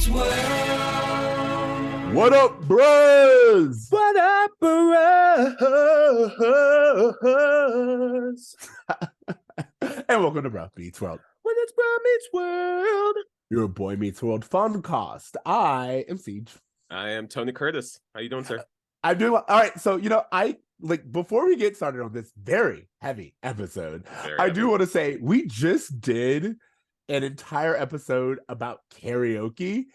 Meets World. What up, bros? What up, bros? And welcome to Bro Meets World. When it's Bro Meets World. Your Boy Meets World Funcast. I am Ceej. I am Tony Curtis. How you doing, sir? I'm doing well. All right, so I before we get started on this very heavy episode, I do want to say we just did an entire episode about karaoke.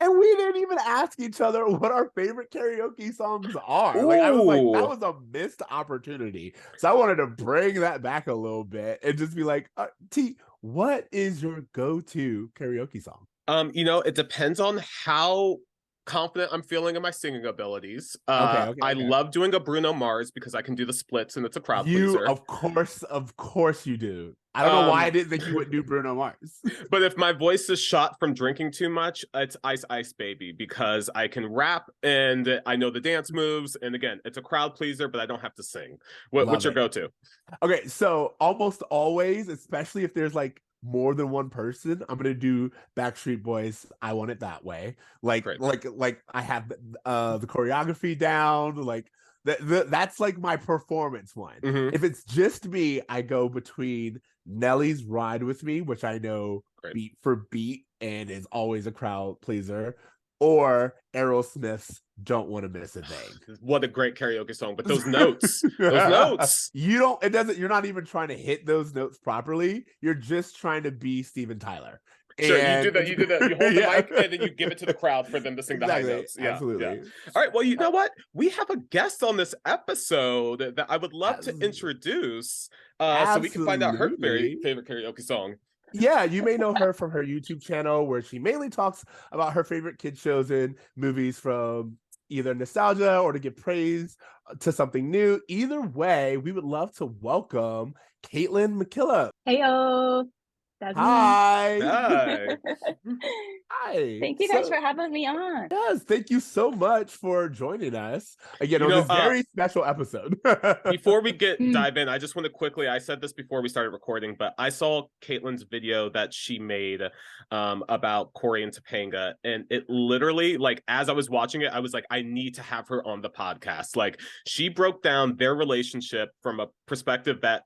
And we didn't even ask each other what our favorite karaoke songs are. I was like, that was a missed opportunity. So I wanted to bring that back a little bit and just be like, T, what is your go-to karaoke song? It depends on how confident I'm feeling in my singing abilities. Okay. I love doing a Bruno Mars because I can do the splits and it's a crowd pleaser. Of course you do. I don't know why I didn't think you would do Bruno Mars. But if my voice is shot from drinking too much, it's Ice Ice Baby because I can rap and I know the dance moves. And again, it's a crowd pleaser, but I don't have to sing. What's your go-to? Okay, so almost always, especially if there's like more than one person, I'm gonna do Backstreet Boys' "I Want It That Way." Like I have the choreography down. That's like my performance one. Mm-hmm. If it's just me, I go between Nelly's "Ride With Me," which I know beat for beat and is always a crowd pleaser, or Aerosmith's "Don't Want to Miss a Thing." What a great karaoke song! But those notes, you're not even trying to hit those notes properly. You're just trying to be Steven Tyler. Sure, you do that. You hold the mic and then you give it to the crowd for them to sing the high notes. Yeah, absolutely. Yeah. All right. Well, you know what? We have a guest on this episode that I would love to introduce, so we can find out her very favorite karaoke song. Yeah, you may know her from her YouTube channel where she mainly talks about her favorite kid shows and movies, from either nostalgia or to give praise to something new. Either way, we would love to welcome Caitlyn McKillop. Heyo. That's Hi. Hi. Hi. Thank you guys for having me on. Yes, thank you so much for joining us again on this very special episode. Before we dive in, I just want to quickly, I said this before we started recording, but I saw Caitlyn's video that she made about Cory and Topanga, and it literally, like, as I was watching it, I was like, I need to have her on the podcast. Like, she broke down their relationship from a perspective that,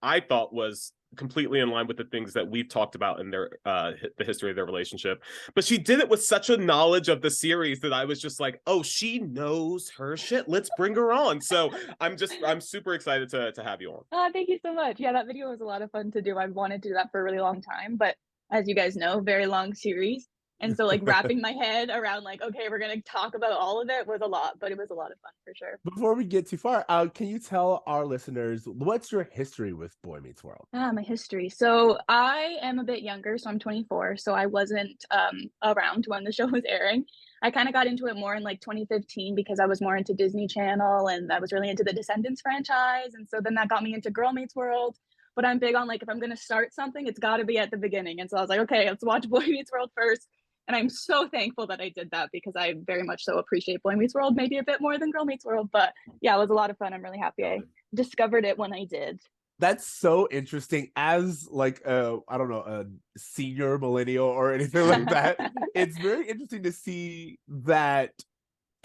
I thought was completely in line with the things that we've talked about in their the history of their relationship, but she did it with such a knowledge of the series that I was just like, oh, she knows her shit, let's bring her on. So I'm super excited to have you on. Thank you so much. Yeah, that video was a lot of fun to do. I've wanted to do that for a really long time, but as you guys know, very long series, and so wrapping my head around okay, we're gonna talk about all of it was a lot, but it was a lot of fun for sure. Before we get too far, can you tell our listeners what's your history with Boy Meets World? My history. So I am a bit younger, so I'm 24, so I wasn't around when the show was airing. I kind of got into it more in 2015 because I was more into Disney Channel and I was really into the Descendants franchise, and so then that got me into Girl Meets World. But I'm big on if I'm gonna start something, it's got to be at the beginning, and so I was like, okay, let's watch Boy Meets World first. And I'm so thankful that I did that because I very much so appreciate Boy Meets World, maybe a bit more than Girl Meets World. But yeah, it was a lot of fun. I'm really happy I discovered it when I did. That's so interesting. As I don't know, a senior millennial or anything like that, it's very interesting to see that.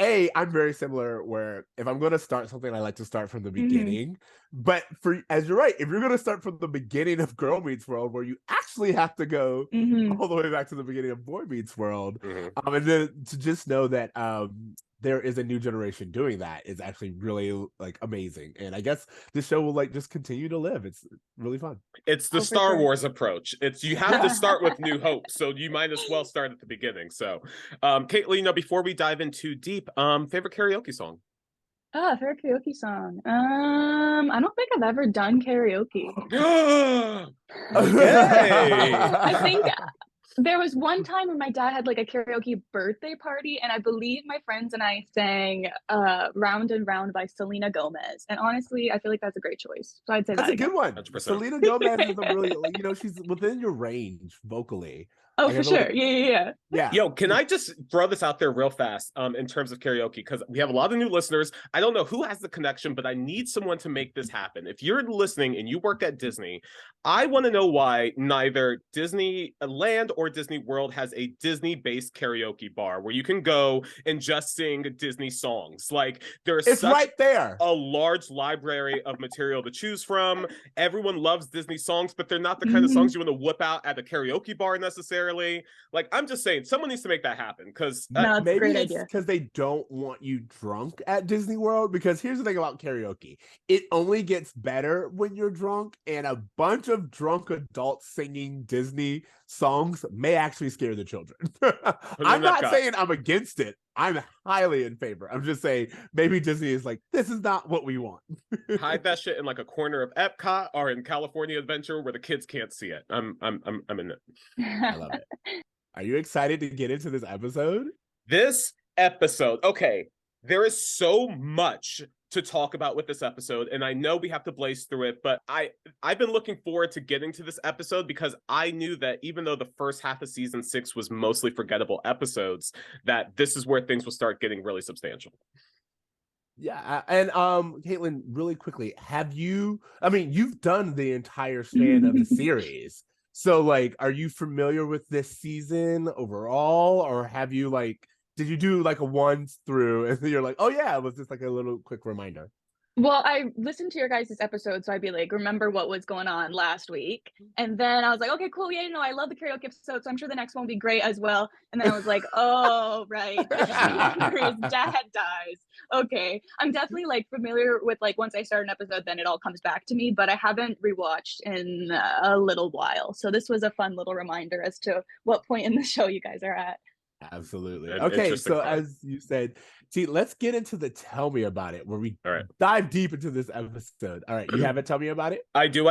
I'm very similar, where if I'm going to start something, I like to start from the beginning. But as you're right, if you're going to start from the beginning of Girl Meets World, where you actually have to go all the way back to the beginning of Boy Meets World, and then to just know that there is a new generation doing that is actually really amazing. And I guess this show will just continue to live. It's really fun. It's the Star Wars approach. You have to start with New Hope, so you might as well start at the beginning. So Caitlyn, before we dive in too deep, favorite karaoke song? Favorite karaoke song. I don't think I've ever done karaoke. Okay. I think there was one time when my dad had a karaoke birthday party, and I believe my friends and I sang Round and Round by Selena Gomez. And honestly, I feel like that's a great choice. So I'd say that's that a good one. 100%. Selena Gomez is a really, she's within your range vocally. Oh, Like, for sure. Yeah. Yeah. Yo, can I just throw this out there real fast in terms of karaoke? Because we have a lot of new listeners. I don't know who has the connection, but I need someone to make this happen. If you're listening and you work at Disney, I want to know why neither Disneyland or Disney World has a Disney-based karaoke bar where you can go and just sing Disney songs. Like, there's It's right there. a large library of material to choose from. Everyone loves Disney songs, but they're not the kind of songs you want to whip out at a karaoke bar necessarily. Like, I'm just saying, someone needs to make that happen, because No, it's a great idea. Because they don't want you drunk at Disney World. Because here's the thing about karaoke: it only gets better when you're drunk, and a bunch of drunk adults singing Disney songs may actually scare the children. I'm not saying I'm against it. I'm highly in favor. I'm just saying maybe Disney is like, this is not what we want. Hide that shit in like a corner of Epcot or in California Adventure where the kids can't see it. I'm in it. I love it. Are you excited to get into this episode? This episode, okay, there is so much to talk about with this episode, and I know we have to blaze through it, but I've been looking forward to getting to this episode because I knew that even though the first half of season 6 was mostly forgettable episodes, that this is where things will start getting really substantial. Yeah, and Caitlin, really quickly, you've done the entire span of the series. So, like, are you familiar with this season overall, or have you did you do like a once through and then you're like, oh yeah, it was just like a little quick reminder? Well, I listened to your guys' episode, so I'd be like, remember what was going on last week. And then I was like, okay, cool. Yeah, I love the karaoke episode, so I'm sure the next one will be great as well. And then I was like, oh, right. His dad dies. Okay. I'm definitely familiar with once I start an episode, then it all comes back to me, but I haven't rewatched in a little while. So this was a fun little reminder as to what point in the show you guys are at. Absolutely. Okay, so as you said, let's get into the tell me about it, where we dive deep into this episode. All right, you have it. Tell me about it. I do.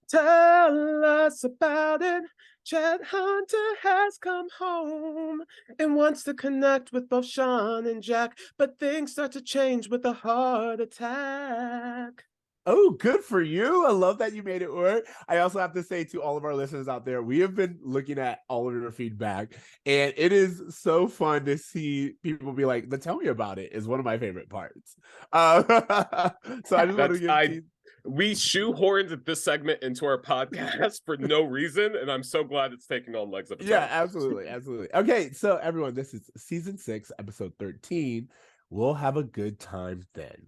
Tell us about it. Chet Hunter has come home and wants to connect with both Shawn and Jack, but things start to change with a heart attack. Oh, good for you. I love that you made it work. I also have to say to all of our listeners out there, we have been looking at all of your feedback, and it is so fun to see people be like, the tell me about it is one of my favorite parts. So I just want to give we shoehorned this segment into our podcast for no reason, and I'm so glad it's taking on legs of its own. Yeah, absolutely. Okay, so everyone, this is season 6, episode 13. We'll have a good time then.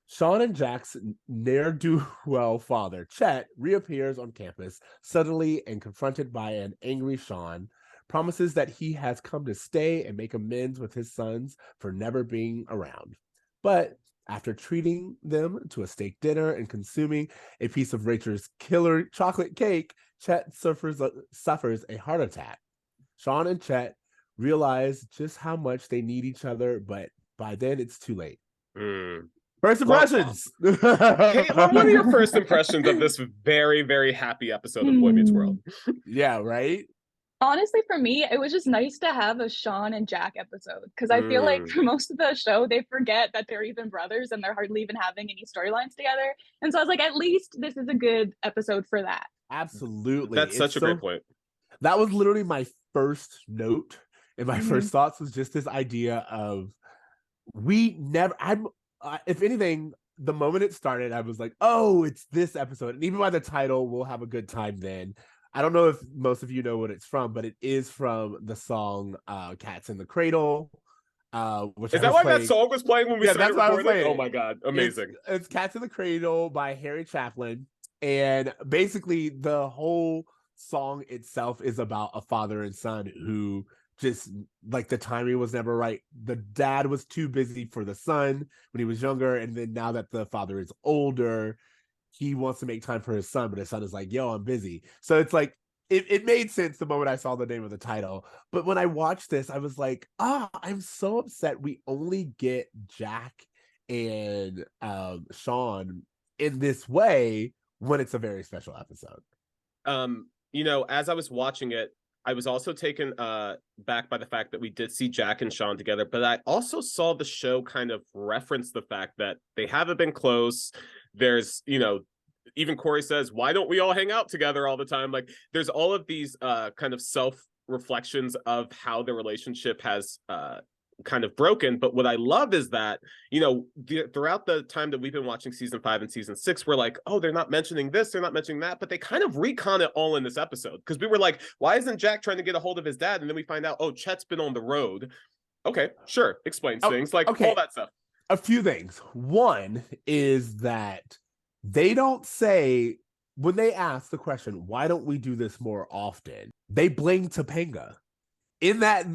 Shawn and Jack's ne'er-do-well father, Chet, reappears on campus suddenly and confronted by an angry Shawn, promises that he has come to stay and make amends with his sons for never being around. But after treating them to a steak dinner and consuming a piece of Rachel's killer chocolate cake, Chet suffers a heart attack. Shawn and Chet realize just how much they need each other, but by then it's too late. First impressions. Caitlin, what are your first impressions of this very, very happy episode of Boy Meets World? Yeah, right? Honestly, for me, it was just nice to have a Shawn and Jack episode, because I feel like for most of the show, they forget that they're even brothers and they're hardly even having any storylines together. And so I was like, at least this is a good episode for that. Absolutely. That's such a great point. That was literally my first note, and my first thoughts was just this idea of if anything, the moment it started, I was like, oh, it's this episode. And even by the title, we'll have a good time then. I don't know if most of you know what it's from, but it is from the song Cats in the Cradle. Which is that why that song was playing when we started recording? Oh my God, amazing. It's Cats in the Cradle by Harry Chaplin. And basically the whole song itself is about a father and son who just the timing was never right. The dad was too busy for the son when he was younger, and then now that the father is older, he wants to make time for his son, but his son is like, yo, I'm busy. So it's like it made sense the moment I saw the name of the title. But when I watched this, I was like, I'm so upset we only get Jack and Shawn in this way when it's a very special episode. As I was watching it, I was also taken back by the fact that we did see Jack and Shawn together, but I also saw the show kind of reference the fact that they haven't been close. There's, even Cory says, why don't we all hang out together all the time? Like, there's all of these kind of self-reflections of how the relationship has kind of broken. But what I love is that, you know, throughout the time that we've been watching season 5 and season 6, we're like, oh, they're not mentioning this, they're not mentioning that, but they kind of recon it all in this episode, because we were like, why isn't Jack trying to get a hold of his dad? And then we find out, oh, Chet's been on the road. Okay, sure, explains things, like all that stuff. A few things. One is that they don't say, when they ask the question, why don't we do this more often, they blame Topanga. In that,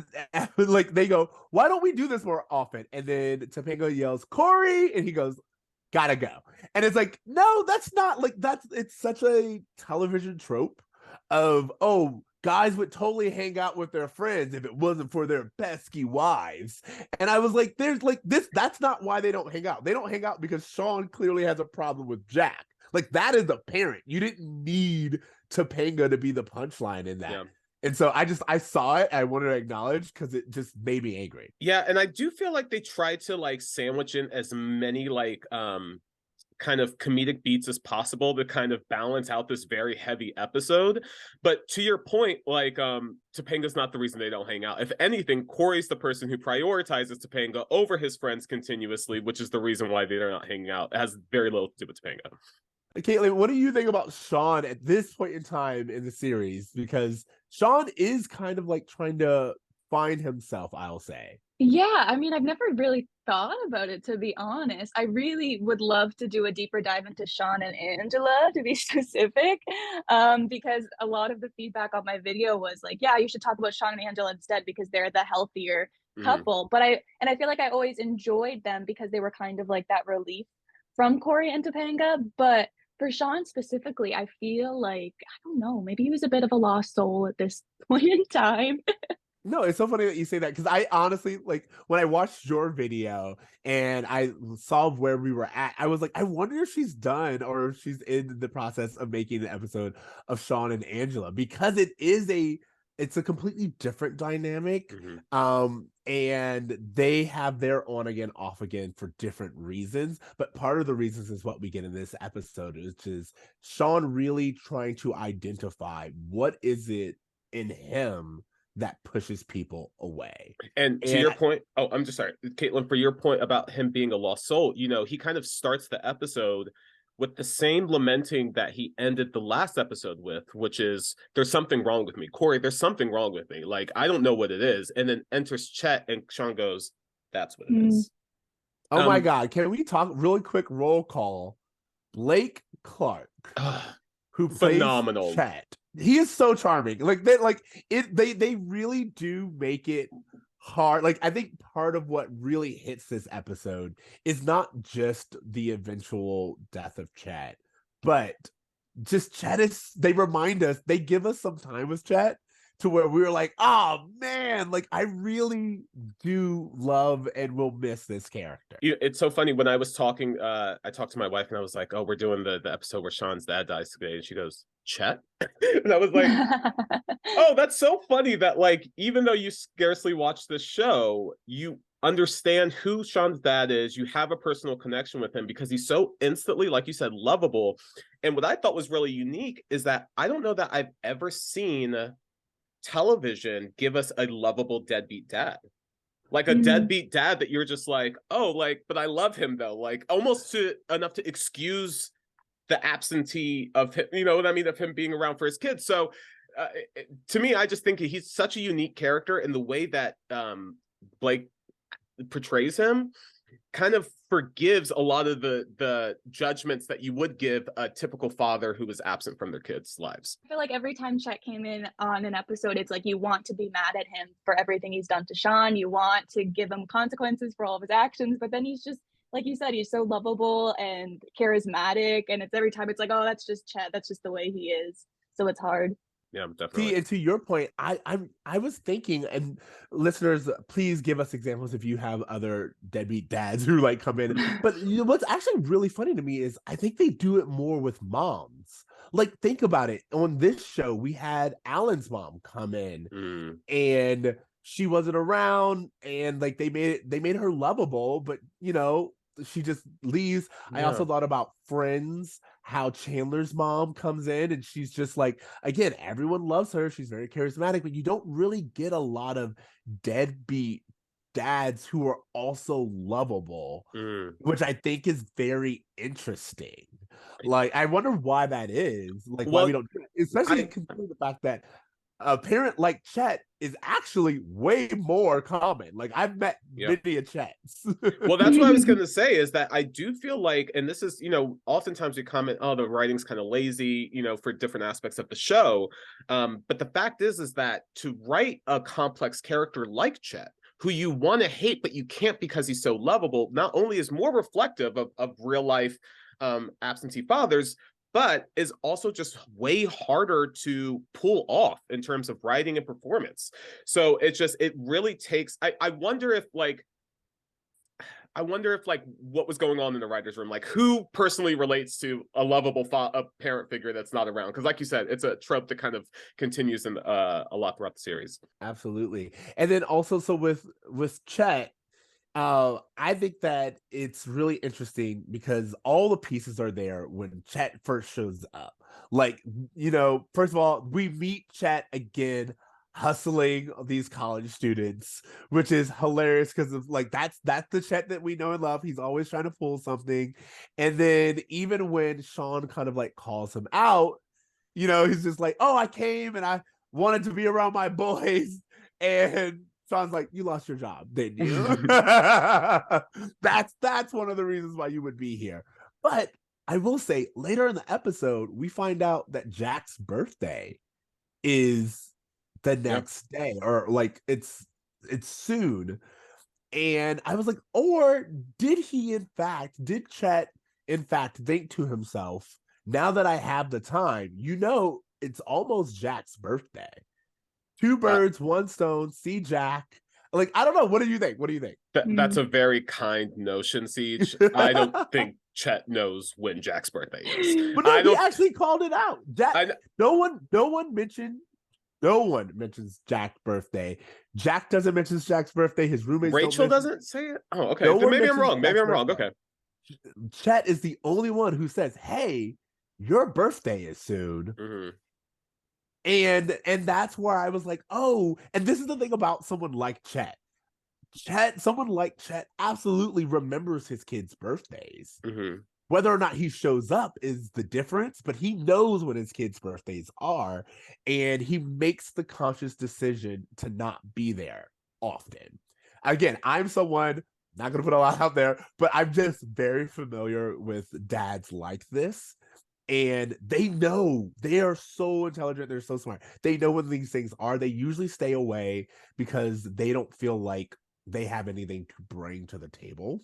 like, they go, why don't we do this more often? And then Topanga yells, Cory, and he goes, gotta go. And it's like, no, that's not, like, it's such a television trope of, oh, guys would totally hang out with their friends if it wasn't for their pesky wives. And I was like, there's like this, that's not why they don't hang out. They don't hang out because Shawn clearly has a problem with Jack. Like, that is apparent. You didn't need Topanga to be the punchline in that. Yeah. And so I saw it, I wanted to acknowledge, because it just made me angry. Yeah, and I do feel like they tried to like sandwich in as many like kind of comedic beats as possible to kind of balance out this very heavy episode. But to your point, like Topanga's not the reason they don't hang out. If anything, Cory's the person who prioritizes Topanga over his friends continuously, which is the reason why they're not hanging out. It has very little to do with Topanga. Caitlin, what do you think about Shawn at this point in time in the series? Because Shawn is kind of like trying to find himself, I'll say. Yeah, I mean, I've never really thought about it, to be honest. I really would love to do a deeper dive into Shawn and Angela, to be specific, because a lot of the feedback on my video was like, yeah, you should talk about Shawn and Angela instead, because they're the healthier couple. But I feel like I always enjoyed them because they were kind of like that relief from Cory and Topanga. But for Shawn specifically, I feel like, I don't know, maybe he was a bit of a lost soul at this point in time. No, it's so funny that you say that, because I honestly, like, when I watched your video and I saw where we were at, I was like, I wonder if she's done or if she's in the process of making an episode of Shawn and Angela, because it's a completely different dynamic. And they have their on again, off again for different reasons. But part of the reasons is what we get in this episode, which is Shawn really trying to identify what is it in him that pushes people away. And to your point, I'm just sorry, Caitlin, for your point about him being a lost soul, you know, he kind of starts the episode with the same lamenting that he ended the last episode with, which is, there's something wrong with me. Cory, there's something wrong with me. Like, I don't know what it is. And then enters Chet, and Shawn goes, that's what it is. Oh my God. Can we talk really quick roll call? Blake Clark, who plays phenomenal Chet. He is so charming. Like, they really do make it hard. Like, I think part of what really hits this episode is not just the eventual death of Chet, but just Chet they remind us, they give us some time with Chet to where we were like, oh man, like, I really do love and will miss this character. It's so funny. When I was talking, I talked to my wife and I was like, oh, we're doing the episode where Shawn's dad dies today. And she goes, Chet? And I was like, oh, that's so funny that, like, even though you scarcely watch this show, you understand who Shawn's dad is. You have a personal connection with him because he's so instantly, like you said, lovable. And what I thought was really unique is that I don't know that I've ever seen television give us a lovable deadbeat dad. Like a deadbeat dad that you're just like, oh, like, but I love him though. Like, almost enough to excuse the absentee of him, you know what I mean, of him being around for his kids. So to me, I just think he's such a unique character, in the way that Blake portrays him kind of forgives a lot of the judgments that you would give a typical father who was absent from their kids' lives. I feel like every time Chet came in on an episode, it's like you want to be mad at him for everything he's done to Shawn. You want to give him consequences for all of his actions, but then he's just, like you said, he's so lovable and charismatic, and it's every time it's like, oh, that's just Chet. That's just the way he is. So it's hard. Yeah, definitely. See, and to your point, I was thinking, and listeners, please give us examples if you have other deadbeat dads who like come in. But you know, what's actually really funny to me is I think they do it more with moms. Like, think about it. On this show, we had Alan's mom come in, and she wasn't around, and like they made her lovable, but you know, she just leaves. Yeah. I also thought about Friends, how Chandler's mom comes in and she's just like, again, everyone loves her. She's very charismatic, but you don't really get a lot of deadbeat dads who are also lovable, which I think is very interesting. Like, I wonder why that is. Like, why we don't, especially considering the fact that a parent like Chet is actually way more common. Like, I've met many a Chets. Well, that's what I was going to say, is that I do feel like, and this is, you know, oftentimes we comment, oh, the writing's kind of lazy, you know, for different aspects of the show. But the fact is that to write a complex character like Chet, who you want to hate, but you can't because he's so lovable, not only is more reflective of real life absentee fathers, but is also just way harder to pull off in terms of writing and performance. So it really takes, I wonder if like what was going on in the writer's room, like who personally relates to a lovable a parent figure that's not around? Because like you said, it's a trope that kind of continues in a lot throughout the series. Absolutely. And then also, so with Chet, I think that it's really interesting because all the pieces are there when Chet first shows up. Like, you know, first of all, we meet Chet again hustling these college students, which is hilarious because of like that's the Chet that we know and love. He's always trying to pull something. And then even when Shawn kind of like calls him out, you know, he's just like, oh, I came and I wanted to be around my boys. And Shawn's like, you lost your job, didn't you? That's one of the reasons why you would be here. But I will say later in the episode, we find out that Jack's birthday is the next day, or like it's soon. And I was like, or did Chet in fact think to himself, now that I have the time, you know, it's almost Jack's birthday. Two birds, one stone, see Jack. Like, I don't know. What do you think? That's a very kind notion, Ceej. I don't think Chet knows when Jack's birthday is. But no, he actually called it out. Jack. No one mentions Jack's birthday. Jack doesn't mention Jack's birthday. His roommates. Rachel doesn't say it. Oh, okay. No, maybe I'm wrong. Okay. Chet is the only one who says, "Hey, your birthday is soon." Mm-hmm. And that's where I was like, oh, and this is the thing about someone like Chet. Someone like Chet absolutely remembers his kids' birthdays. Mm-hmm. Whether or not he shows up is the difference, but he knows when his kids' birthdays are, and he makes the conscious decision to not be there often. Again, I'm someone, not going to put a lot out there, but I'm just very familiar with dads like this. And they know, they are so intelligent. They're so smart. They know what these things are. They usually stay away because they don't feel like they have anything to bring to the table.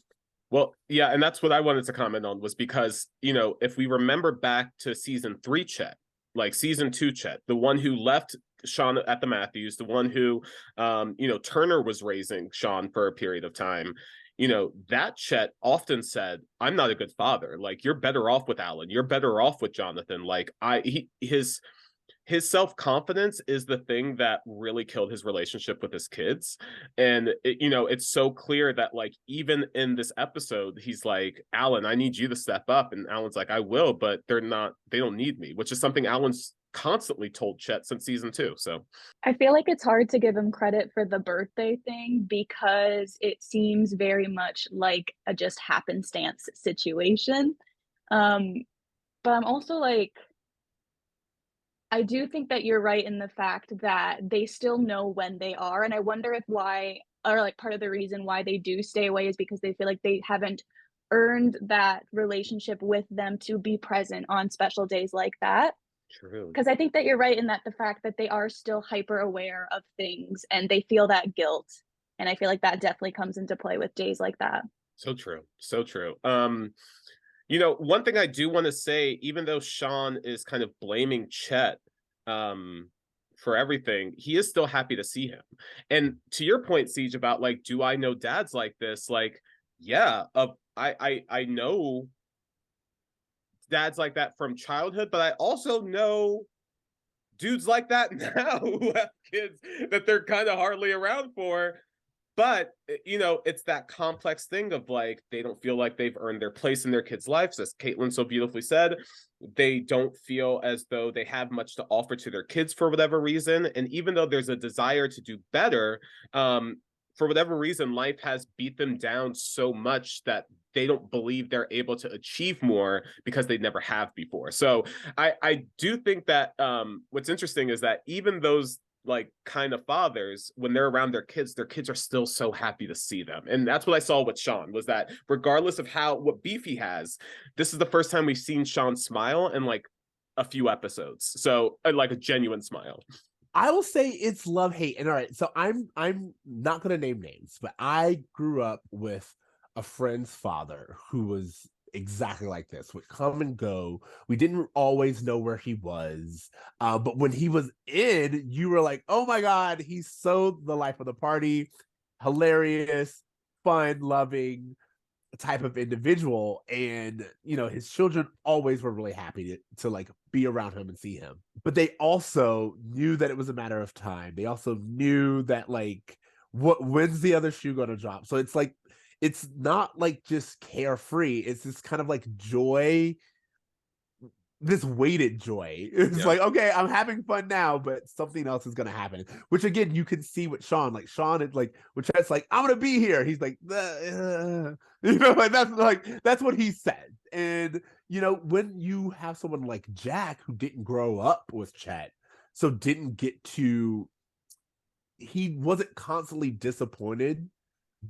Well, yeah, and that's what I wanted to comment on, was because, you know, if we remember back to season 3 Chet, like season 2 Chet, the one who left Shawn at the Matthews, the one who, you know, Turner was raising Shawn for a period of time. You know, that Chet often said, I'm not a good father. Like, you're better off with Alan. You're better off with Jonathan. Like, his self-confidence is the thing that really killed his relationship with his kids. And, you know, it's so clear that, like, even in this episode, he's like, Alan, I need you to step up. And Alan's like, I will, but they don't need me, which is something Alan's constantly told Chet since season 2. So I feel like it's hard to give him credit for the birthday thing because it seems very much like a just happenstance situation. But I'm also like, I do think that you're right in the fact that they still know when they are, and I wonder if why, or like part of the reason why they do stay away is because they feel like they haven't earned that relationship with them to be present on special days like that. True. Because I think that you're right in that the fact that they are still hyper aware of things and they feel that guilt. And I feel like that definitely comes into play with days like that. So true. So true. You know, one thing I do want to say, even though Shawn is kind of blaming Chet for everything, he is still happy to see him. And to your point, Ceej, about like, do I know dads like this? Like, yeah, I know dads like that from childhood, but I also know dudes like that now who have kids that they're kind of hardly around for. But, you know, it's that complex thing of like, they don't feel like they've earned their place in their kids' lives. As Caitlyn so beautifully said, they don't feel as though they have much to offer to their kids for whatever reason. And even though there's a desire to do better, for whatever reason, life has beat them down so much that they don't believe they're able to achieve more because they never have before. So I do think that what's interesting is that even those like kind of fathers, when they're around their kids are still so happy to see them. And that's what I saw with Shawn, was that regardless of what beef he has, this is the first time we've seen Shawn smile in like a few episodes. So like a genuine smile. I will say it's love hate. And all right, so I'm not gonna name names, but I grew up with a friend's father who was exactly like this, would come and go. We didn't always know where he was, but when he was in, you were like, oh my god, he's so the life of the party, hilarious, fun loving type of individual. And you know, his children always were really happy to like be around him and see him, but they also knew that it was a matter of time. They also knew that like, when's the other shoe going to drop? So it's like, it's not like just carefree. It's this kind of like joy, this weighted joy. It's like, okay, I'm having fun now, but something else is gonna happen. Which again, you can see with Shawn. Like Shawn is like, which is like, I'm gonna be here. He's like, you know, like that's what he said. And you know, when you have someone like Jack who didn't grow up with Chet, so didn't get to, he wasn't constantly disappointed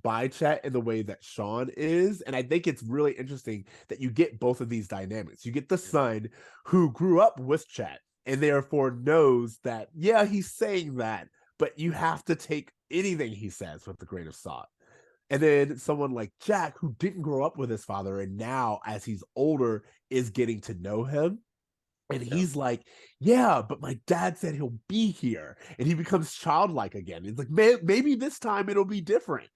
by Chet in the way that Shawn is. And I think it's really interesting that you get both of these dynamics. You get the son who grew up with Chet and therefore knows that, yeah, he's saying that, but you have to take anything he says with a grain of salt. And then someone like Jack who didn't grow up with his father and now as he's older is getting to know him. And he's like, yeah, but my dad said he'll be here. And he becomes childlike again. It's like, maybe this time it'll be different.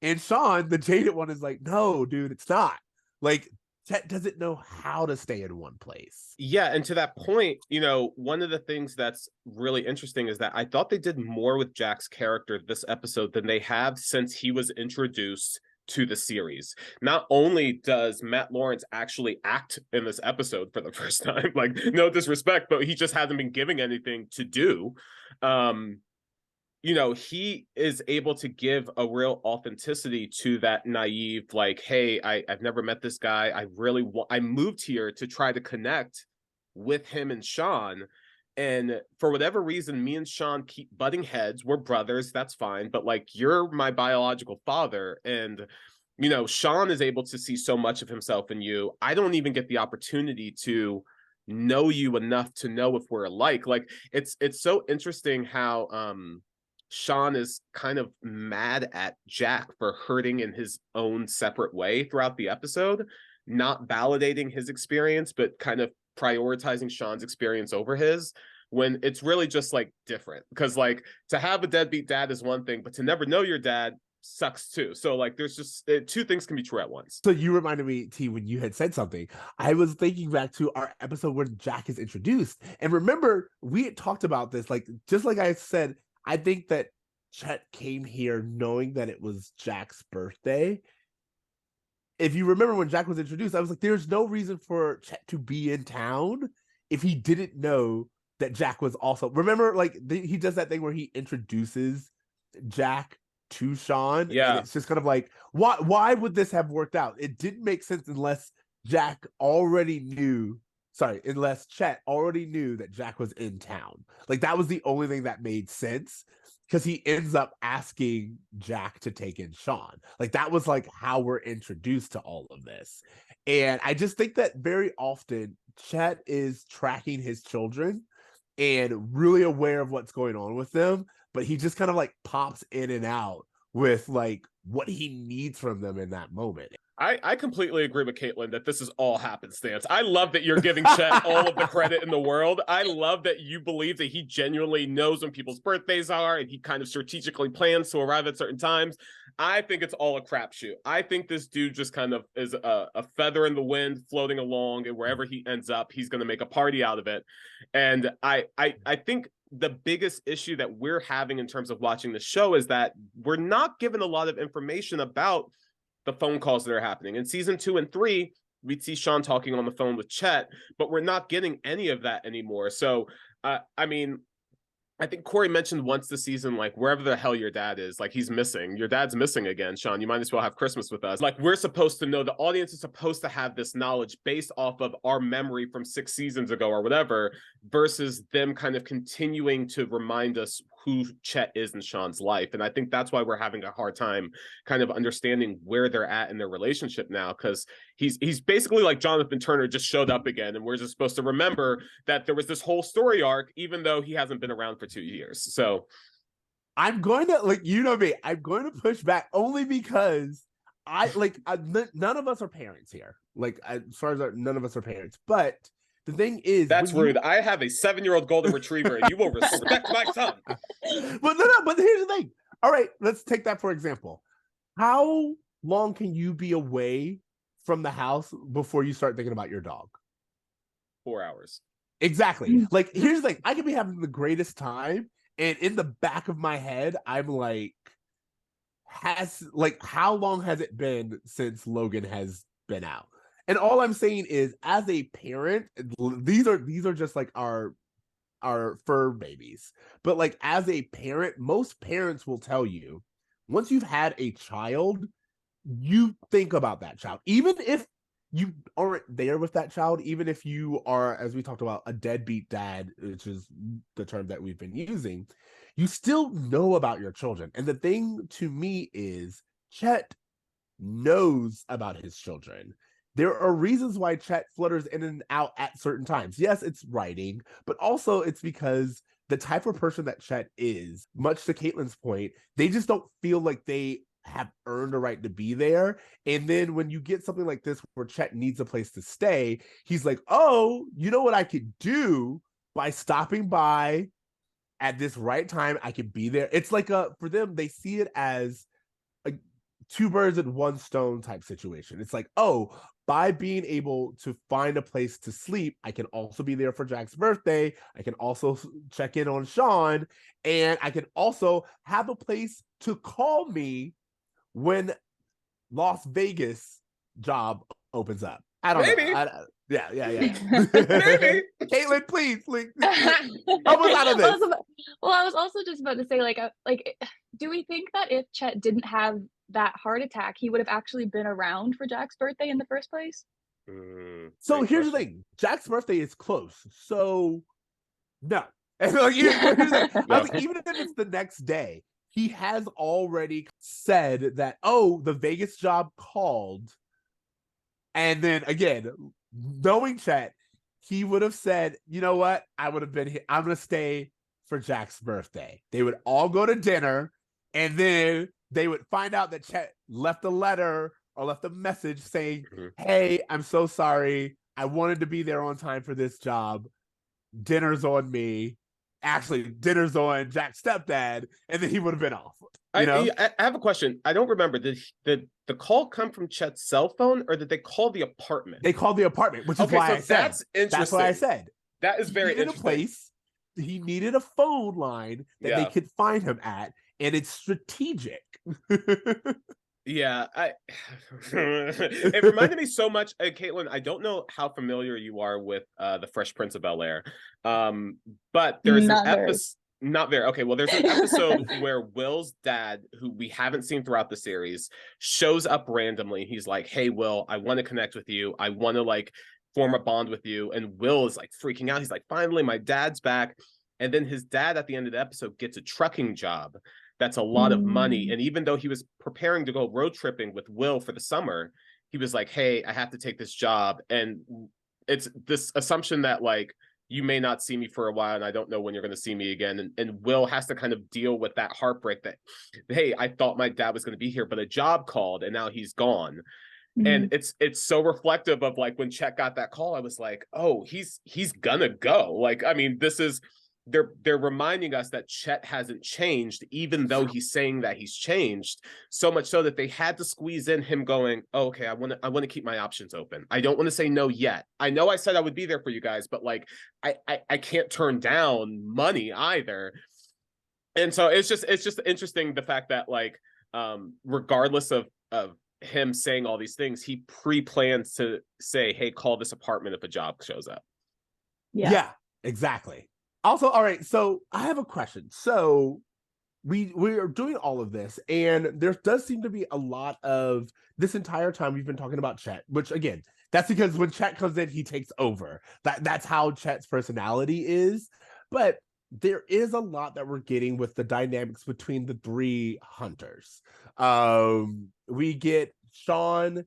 And Shawn, the jaded one, is like, no, dude, it's not. Like, Chet doesn't know how to stay in one place. Yeah, and to that point, you know, one of the things that's really interesting is that I thought they did more with Jack's character this episode than they have since he was introduced to the series. Not only does Matt Lawrence actually act in this episode for the first time, like, no disrespect, but he just hasn't been giving anything to do. You know, he is able to give a real authenticity to that naive, like, hey, I've never met this guy. I moved here to try to connect with him and Shawn. And for whatever reason, me and Shawn keep butting heads. We're brothers. That's fine. But like, you're my biological father. And, you know, Shawn is able to see so much of himself in you. I don't even get the opportunity to know you enough to know if we're alike. Like, it's so interesting how, Shawn is kind of mad at Jack for hurting in his own separate way throughout the episode, not validating his experience, but kind of prioritizing Shawn's experience over his, when it's really just like different. Because like, to have a deadbeat dad is one thing, but to never know your dad sucks too. So like, there's just two things can be true at once. So you reminded me, T, when you had said something, I was thinking back to our episode where Jack is introduced. And remember, we had talked about this, like, just like I said, I think that Chet came here knowing that it was Jack's birthday. If you remember when Jack was introduced, I was like, there's no reason for Chet to be in town if he didn't know that Jack was also. Remember, like, he does that thing where he introduces Jack to Shawn. Yeah. And it's just kind of like, why would this have worked out? It didn't make sense unless Chet already knew that Jack was in town. Like, that was the only thing that made sense, because he ends up asking Jack to take in Shawn. Like, that was like how we're introduced to all of this. And I just think that very often Chet is tracking his children and really aware of what's going on with them, but he just kind of like pops in and out with like what he needs from them in that moment. I completely agree with Caitlyn that this is all happenstance. I love that you're giving Chet all of the credit in the world. I love that you believe that he genuinely knows when people's birthdays are and he kind of strategically plans to arrive at certain times. I think it's all a crapshoot. I think this dude just kind of is a feather in the wind floating along, and wherever he ends up, he's going to make a party out of it. And I think the biggest issue that we're having in terms of watching the show is that we're not given a lot of information about the phone calls that are happening. In season 2 and 3, we'd see Shawn talking on the phone with Chet, but we're not getting any of that anymore. So, I mean, I think Cory mentioned once this season, like, wherever the hell your dad is, like, he's missing. Your dad's missing again, Shawn. You might as well have Christmas with us. Like, we're supposed to know, the audience is supposed to have this knowledge based off of our memory from 6 seasons ago or whatever, versus them kind of continuing to remind us who Chet is in Shawn's life. And I think that's why we're having a hard time kind of understanding where they're at in their relationship now, because he's basically like Jonathan Turner just showed up again, and we're just supposed to remember that there was this whole story arc, even though he hasn't been around for 2 years. So I'm going to, like, you know me, I'm going to push back only because none of us are parents here. Like, as far as none of us are parents, but the thing is, that's rude. I have a 7-year-old golden retriever, and you will respect my son. But no, but here's the thing. All right, let's take that for example. How long can you be away from the house before you start thinking about your dog? 4 hours. Exactly. Like, here's the thing. I could be having the greatest time, and in the back of my head, I'm like, how long has it been since Logan has been out? And all I'm saying is, as a parent, these are just like our fur babies. But like, as a parent, most parents will tell you, once you've had a child, you think about that child. Even if you aren't there with that child, even if you are, as we talked about, a deadbeat dad, which is the term that we've been using, you still know about your children. And the thing to me is, Chet knows about his children. There are reasons why Chet flutters in and out at certain times. Yes, it's writing, but also it's because the type of person that Chet is, much to Caitlyn's point, they just don't feel like they have earned a right to be there. And then when you get something like this where Chet needs a place to stay, he's like, oh, you know what I could do by stopping by at this right time? I could be there. It's like for them, they see it as a 2 birds and 1 stone type situation. It's like, oh, by being able to find a place to sleep, I can also be there for Jack's birthday. I can also check in on Shawn, and I can also have a place to call me when Las Vegas job opens up. I don't know. Yeah. Maybe. Caitlyn, please. Help us out of this. I was also just about to say, like, do we think that if Chet didn't have that heart attack, he would have actually been around for Jack's birthday in the first place? So here's the thing. Jack's birthday is close. So no. And like, even if it's the next day, he has already said that, oh, the Vegas job called. And then again, knowing Chet, he would have said, you know what? I would have been here. I'm going to stay for Jack's birthday. They would all go to dinner, and then they would find out that Chet left a letter or left a message saying, hey, I'm so sorry. I wanted to be there on time for this job. Dinner's on me. Actually, dinner's on Jack's stepdad. And then he would have been off. I have a question. I don't remember. Did the call come from Chet's cell phone, or did they call the apartment? They called the apartment, which is why I said. That's interesting. That's what I said. That is very interesting. He needed a phone line that they could find him at, and it's strategic. Yeah, it reminded me so much, Caitlyn, I don't know how familiar you are with the Fresh Prince of Bel-Air, but there's an episode. Not very. Okay, well, there's an episode where Will's dad, who we haven't seen throughout the series, shows up randomly. He's like, hey, Will, I want to connect with you. I want to, like, form a bond with you. And Will is, like, freaking out. He's like, finally, my dad's back. And then his dad, at the end of the episode, gets a trucking job. That's a lot of money. And even though he was preparing to go road tripping with Will for the summer, he was like, hey, I have to take this job. And it's this assumption that, like, you may not see me for a while, and I don't know when you're going to see me again. And Will has to kind of deal with that heartbreak that, hey, I thought my dad was going to be here, but a job called, and now he's gone. And it's so reflective of, like, when Chet got that call, I was like, oh, he's gonna go. Like, I mean, this is they're reminding us that Chet hasn't changed, even though he's saying that he's changed. So much so that they had to squeeze in him going, oh, okay, I want to keep my options open. I don't want to say no yet. I know I said I would be there for you guys, but like I can't turn down money either. And so it's just interesting the fact that like regardless of him saying all these things, he pre-plans to say, hey, call this apartment if a job shows up. Yeah, exactly. Also, all right, so I have a question. So we are doing all of this, and there does seem to be a lot of this entire time we've been talking about Chet, which again, that's because when Chet comes in, he takes over. That's how Chet's personality is. But there is a lot that we're getting with the dynamics between the three hunters. We get Shawn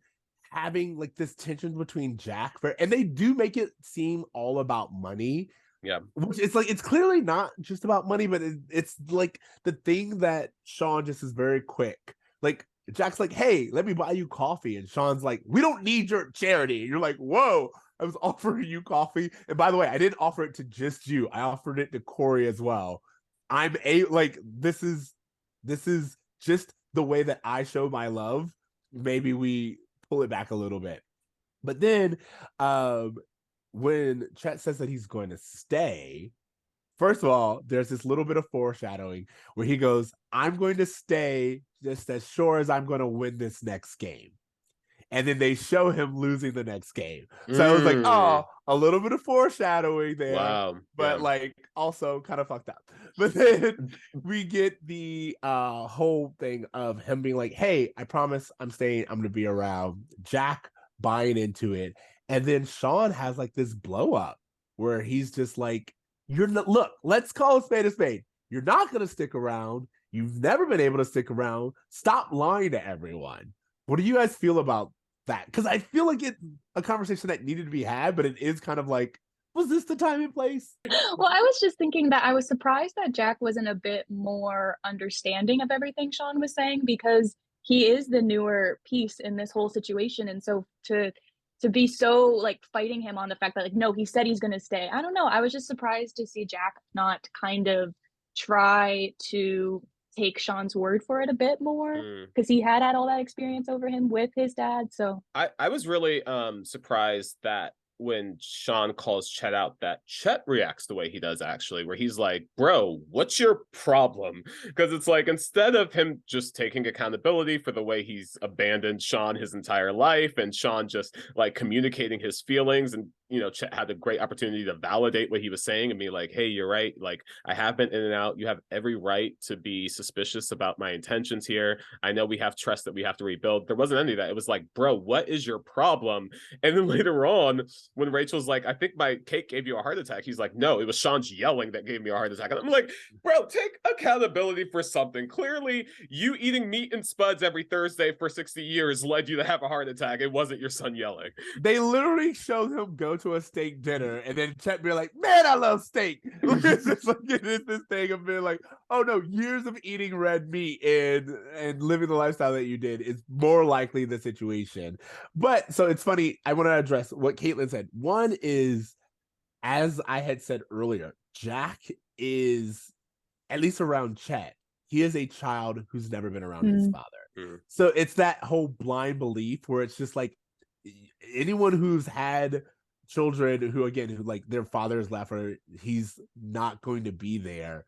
having like this tension between Jack, and they do make it seem all about money. Yeah, which it's like it's clearly not just about money, but it's like the thing that Shawn just is very quick. Like Jack's like, "Hey, let me buy you coffee," and Shawn's like, "We don't need your charity." And you're like, "Whoa! I was offering you coffee, and by the way, I didn't offer it to just you. I offered it to Cory as well. This is just the way that I show my love. Maybe we pull it back a little bit, but then, when Chet says that he's going to stay, first of all, there's this little bit of foreshadowing where he goes, I'm going to stay just as sure as I'm going to win this next game. And then they show him losing the next game. So I was like, oh, a little bit of foreshadowing there. Wow. But like also kind of fucked up. But then we get the whole thing of him being like, hey, I promise I'm staying. I'm going to be around. Jack buying into it. And then Shawn has like this blow up where he's just like, you're not, look, let's call a spade a spade. You're not going to stick around. You've never been able to stick around. Stop lying to everyone. What do you guys feel about that? Because I feel like it's a conversation that needed to be had, but it is kind of like, was this the time and place? Well, I was just thinking that I was surprised that Jack wasn't a bit more understanding of everything Shawn was saying, because he is the newer piece in this whole situation. And so to be so like fighting him on the fact that like, no, he said he's going to stay. I don't know. I was just surprised to see Jack not kind of try to take Shawn's word for it a bit more, because he had all that experience over him with his dad. So I was really surprised that when Shawn calls Chet out, that Chet reacts the way he does, actually, where he's like, bro, what's your problem? Because it's like, instead of him just taking accountability for the way he's abandoned Shawn his entire life, and Shawn just like communicating his feelings, and you know, Chet had a great opportunity to validate what he was saying and be like, hey, you're right, like I have been in and out, you have every right to be suspicious about my intentions here, I know we have trust that we have to rebuild. There wasn't any of that. It was like, bro, what is your problem? And then later on, when Rachel's like, I think my cake gave you a heart attack, he's like, no, it was Shawn's yelling that gave me a heart attack. And I'm like, bro, take accountability for something. Clearly you eating meat and spuds every Thursday for 60 years led you to have a heart attack. It wasn't your son yelling. They literally showed him go to a steak dinner, and then Chet be like, man, I love steak. It's just like, it is this thing of being like, oh no, years of eating red meat and living the lifestyle that you did is more likely the situation. But so it's funny, I want to address what Caitlin said. One is, as I had said earlier, Jack is, at least around Chet, he is a child who's never been around his father. So it's that whole blind belief where it's just like, anyone who's had children who like their father's left or he's not going to be there,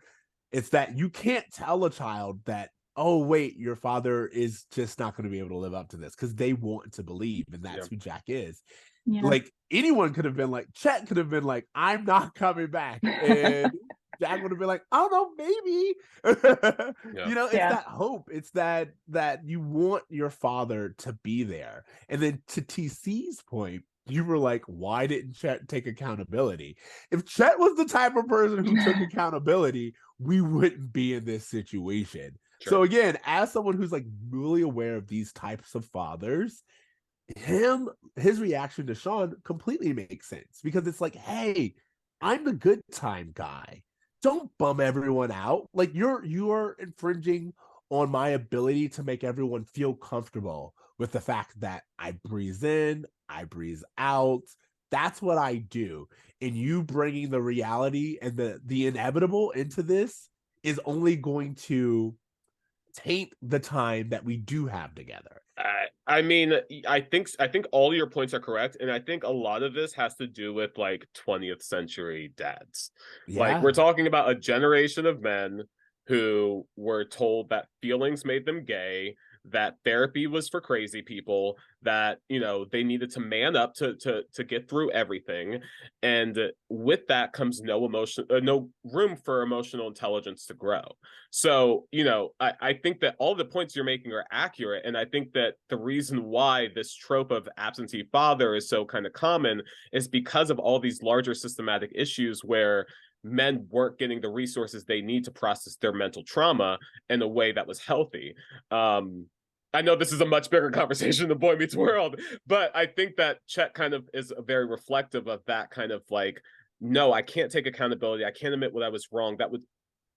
it's that you can't tell a child that, oh wait, your father is just not going to be able to live up to this, because they want to believe, and that's who Jack is. Like anyone could have been like, Chet could have been like, I'm not coming back, and Jack would have been like, oh no, maybe. You know, it's that hope. It's that you want your father to be there. And then to TC's point, you were like, why didn't Chet take accountability? If Chet was the type of person who took accountability, we wouldn't be in this situation. Sure. So again, as someone who's like really aware of these types of fathers, his reaction to Shawn completely makes sense, because it's like, hey, I'm the good time guy. Don't bum everyone out. Like you are infringing on my ability to make everyone feel comfortable with the fact that I breathe in, I breathe out. that's what I do. And you bringing the reality and the inevitable into this is only going to taint the time that we do have together. I mean, I think all your points are correct, and I think a lot of this has to do with like 20th century dads. Like, we're talking about a generation of men who were told that feelings made them gay, that therapy was for crazy people, that, you know, they needed to man up to get through everything, and with that comes no room for emotional intelligence to grow. So, you know, I think that all the points you're making are accurate, and I think that the reason why this trope of absentee father is so kind of common is because of all these larger systematic issues where men weren't getting the resources they need to process their mental trauma in a way that was healthy. I know this is a much bigger conversation than Boy Meets World, but I think that Chet kind of is very reflective of that kind of like, no, I can't take accountability. I can't admit what I was wrong. That would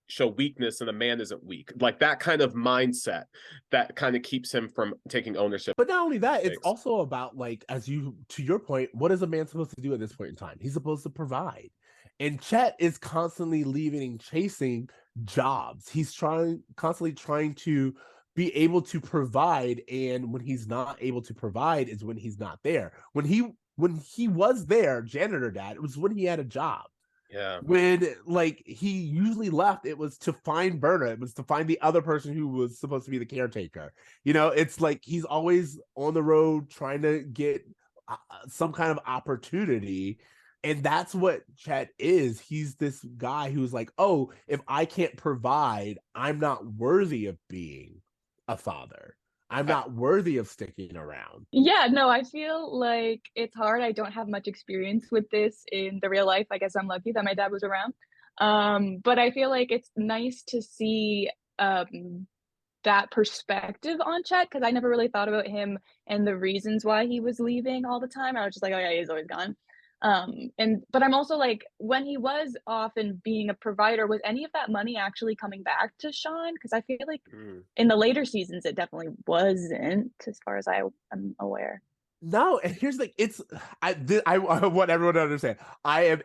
show weakness, and a man isn't weak. Like that kind of mindset that kind of keeps him from taking ownership. But not only that, it's also about, like, to your point, what is a man supposed to do at this point in time? He's supposed to provide. And Chet is constantly leaving and chasing jobs. He's constantly trying to be able to provide, and when he's not able to provide is when he's not there. When he was there, janitor dad, it was when he had a job. Yeah. When like he usually left, it was to find Berna. It was to find the other person who was supposed to be the caretaker. You know, it's like he's always on the road trying to get some kind of opportunity. And that's what Chet is. He's this guy who's like, oh, if I can't provide, I'm not worthy of being a father. I'm not worthy of sticking around. Yeah, no, I feel like it's hard. I don't have much experience with this in the real life. I guess I'm lucky that my dad was around. But I feel like it's nice to see that perspective on Chet, because I never really thought about him and the reasons why he was leaving all the time. I was just like, oh yeah, he's always gone. But I'm also like, when he was off and being a provider, was any of that money actually coming back to Shawn? Because I feel like in the later seasons it definitely wasn't, as far as I am aware. No, and here's the I want everyone to understand. I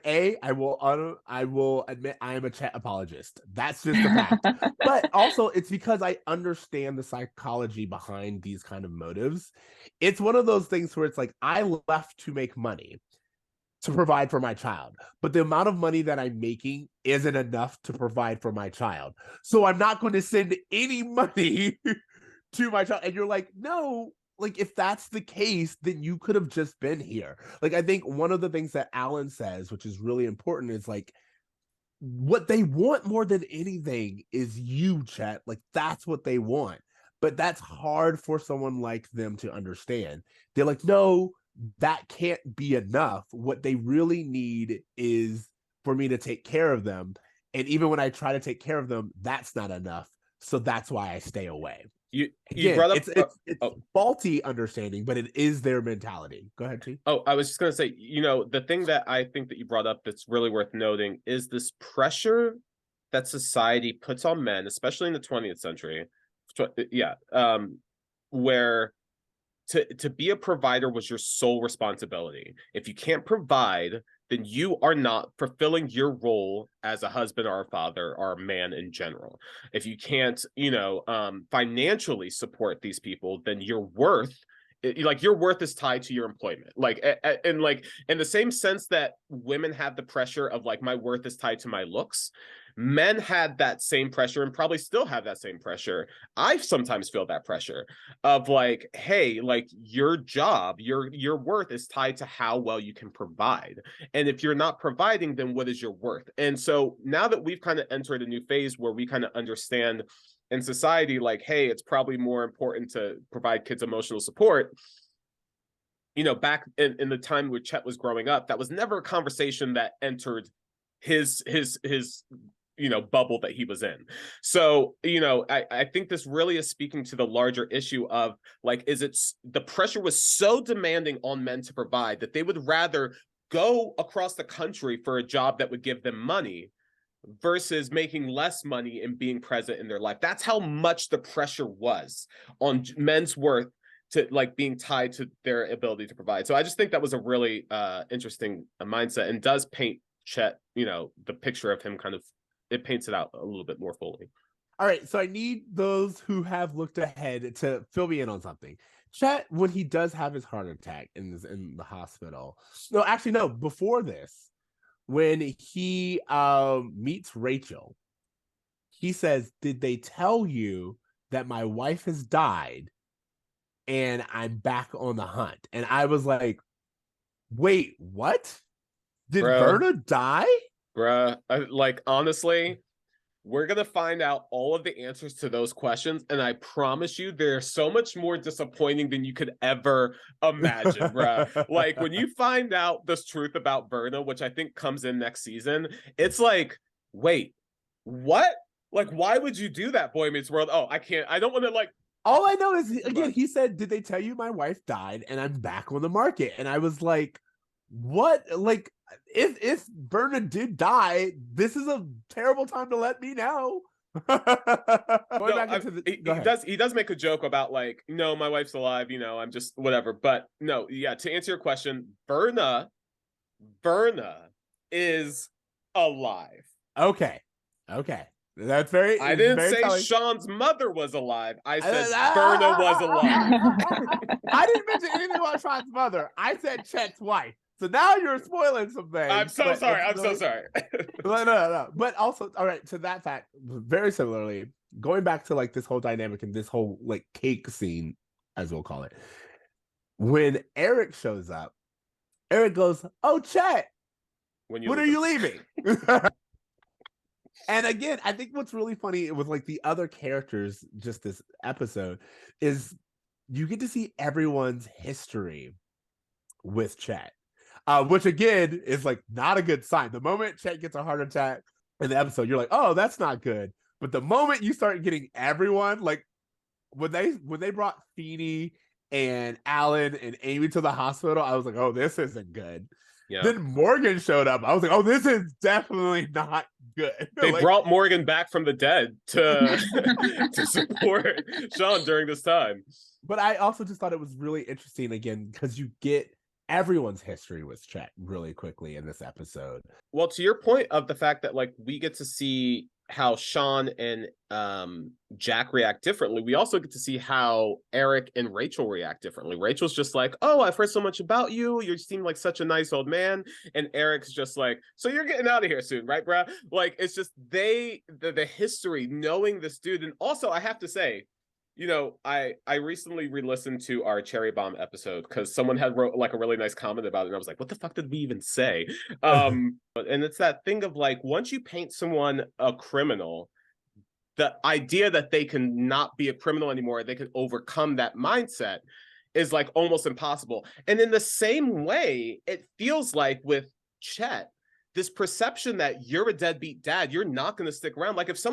will admit I am a Chet apologist. That's just a fact. But also it's because I understand the psychology behind these kind of motives. It's one of those things where it's like, I left to make money to provide for my child, but the amount of money that I'm making isn't enough to provide for my child. So I'm not going to send any money to my child. And you're like, no, like if that's the case, then you could have just been here. Like, I think one of the things that Alan says, which is really important, is like, what they want more than anything is you, Chet. Like, that's what they want. But that's hard for someone like them to understand. They're like, no, that can't be enough. What they really need is for me to take care of them. And even when I try to take care of them, that's not enough. So that's why I stay away. You brought up it's faulty understanding, but it is their mentality. Go ahead, T. Oh, I was just gonna say, you know, the thing that I think that you brought up that's really worth noting is this pressure that society puts on men, especially in the 20th century. Where to be a provider was your sole responsibility. If you can't provide, then you are not fulfilling your role as a husband or a father or a man in general. If you can't, you know, financially support these people, then your worth is tied to your employment. Like, and like in the same sense that women have the pressure of like, my worth is tied to my looks, men had that same pressure and probably still have that same pressure. I sometimes feel that pressure of like, hey, like your job, your worth is tied to how well you can provide. And if you're not providing, then what is your worth? And so now that we've kind of entered a new phase where we kind of understand in society, like, hey, it's probably more important to provide kids emotional support. You know, back in the time where Chet was growing up, that was never a conversation that entered his you know, bubble that he was in. So, you know, I think this really is speaking to the larger issue of like, the pressure was so demanding on men to provide that they would rather go across the country for a job that would give them money versus making less money and being present in their life. That's how much the pressure was on men's worth to like being tied to their ability to provide. So I just think that was a really interesting mindset, and does paint Chet, the picture of him it paints it out a little bit more fully. All right, so I need those who have looked ahead to fill me in on something. Chet, when he does have his heart attack in the hospital. No, actually, no. Before this, when he meets Rachel, he says, "Did they tell you that my wife has died, and I'm back on the hunt?" And I was like, "Wait, what? Did Verna die?" Bruh, honestly, we're going to find out all of the answers to those questions, and I promise you they're so much more disappointing than you could ever imagine, bruh. Like, when you find out this truth about Verna, which I think comes in next season, it's like, wait, what? Like, why would you do that, Boy Meets World? Oh, I don't want to, like... All I know is, again, he said, "Did they tell you my wife died and I'm back on the market?" And I was like, what? Like, if Verna did die, this is a terrible time to let me know. He does make a joke about, like, no, my wife's alive, I'm just whatever. But no, yeah, to answer your question, Verna is alive. Okay. That's very... I didn't say telling. Shawn's mother was alive. I said Verna was alive. I didn't mention anything about Shawn's mother. I said Chet's wife. So now you're spoiling some things. I'm so sorry. No. But also, all right, to that fact, very similarly, going back to like this whole dynamic and this whole like cake scene, as we'll call it. When Eric shows up, Eric goes, "Oh, Chet, when are you leaving?" And again, I think what's really funny with like the other characters, just this episode, is you get to see everyone's history with Chet. Which again is like not a good sign. The moment Chet gets a heart attack in the episode, you're like, "Oh, that's not good." But the moment you start getting everyone, like when they brought Feeny and Alan and Amy to the hospital, I was like, "Oh, this isn't good." Yeah. Then Morgan showed up. I was like, "Oh, this is definitely not good." They brought Morgan back from the dead to support Shawn during this time. But I also just thought it was really interesting again because you get everyone's history with Chet really quickly in this episode. Well, to your point of the fact that like we get to see how Shawn and Jack react differently, we also get to see how Eric and Rachel react differently. Rachel's just like, "Oh, I've heard so much about you. You seem like such a nice old man." And Eric's just like, "So you're getting out of here soon, right, bruh?" Like, it's just the history, knowing this dude. And also, I have to say, I recently re-listened to our Cherry Bomb episode because someone had wrote like a really nice comment about it, and I was like, what the fuck did we even say? And it's that thing of like, once you paint someone a criminal, the idea that they can not be a criminal anymore, they can overcome that mindset, is like almost impossible. And in the same way, it feels like with Chet, this perception that you're a deadbeat dad, you're not going to stick around. Like if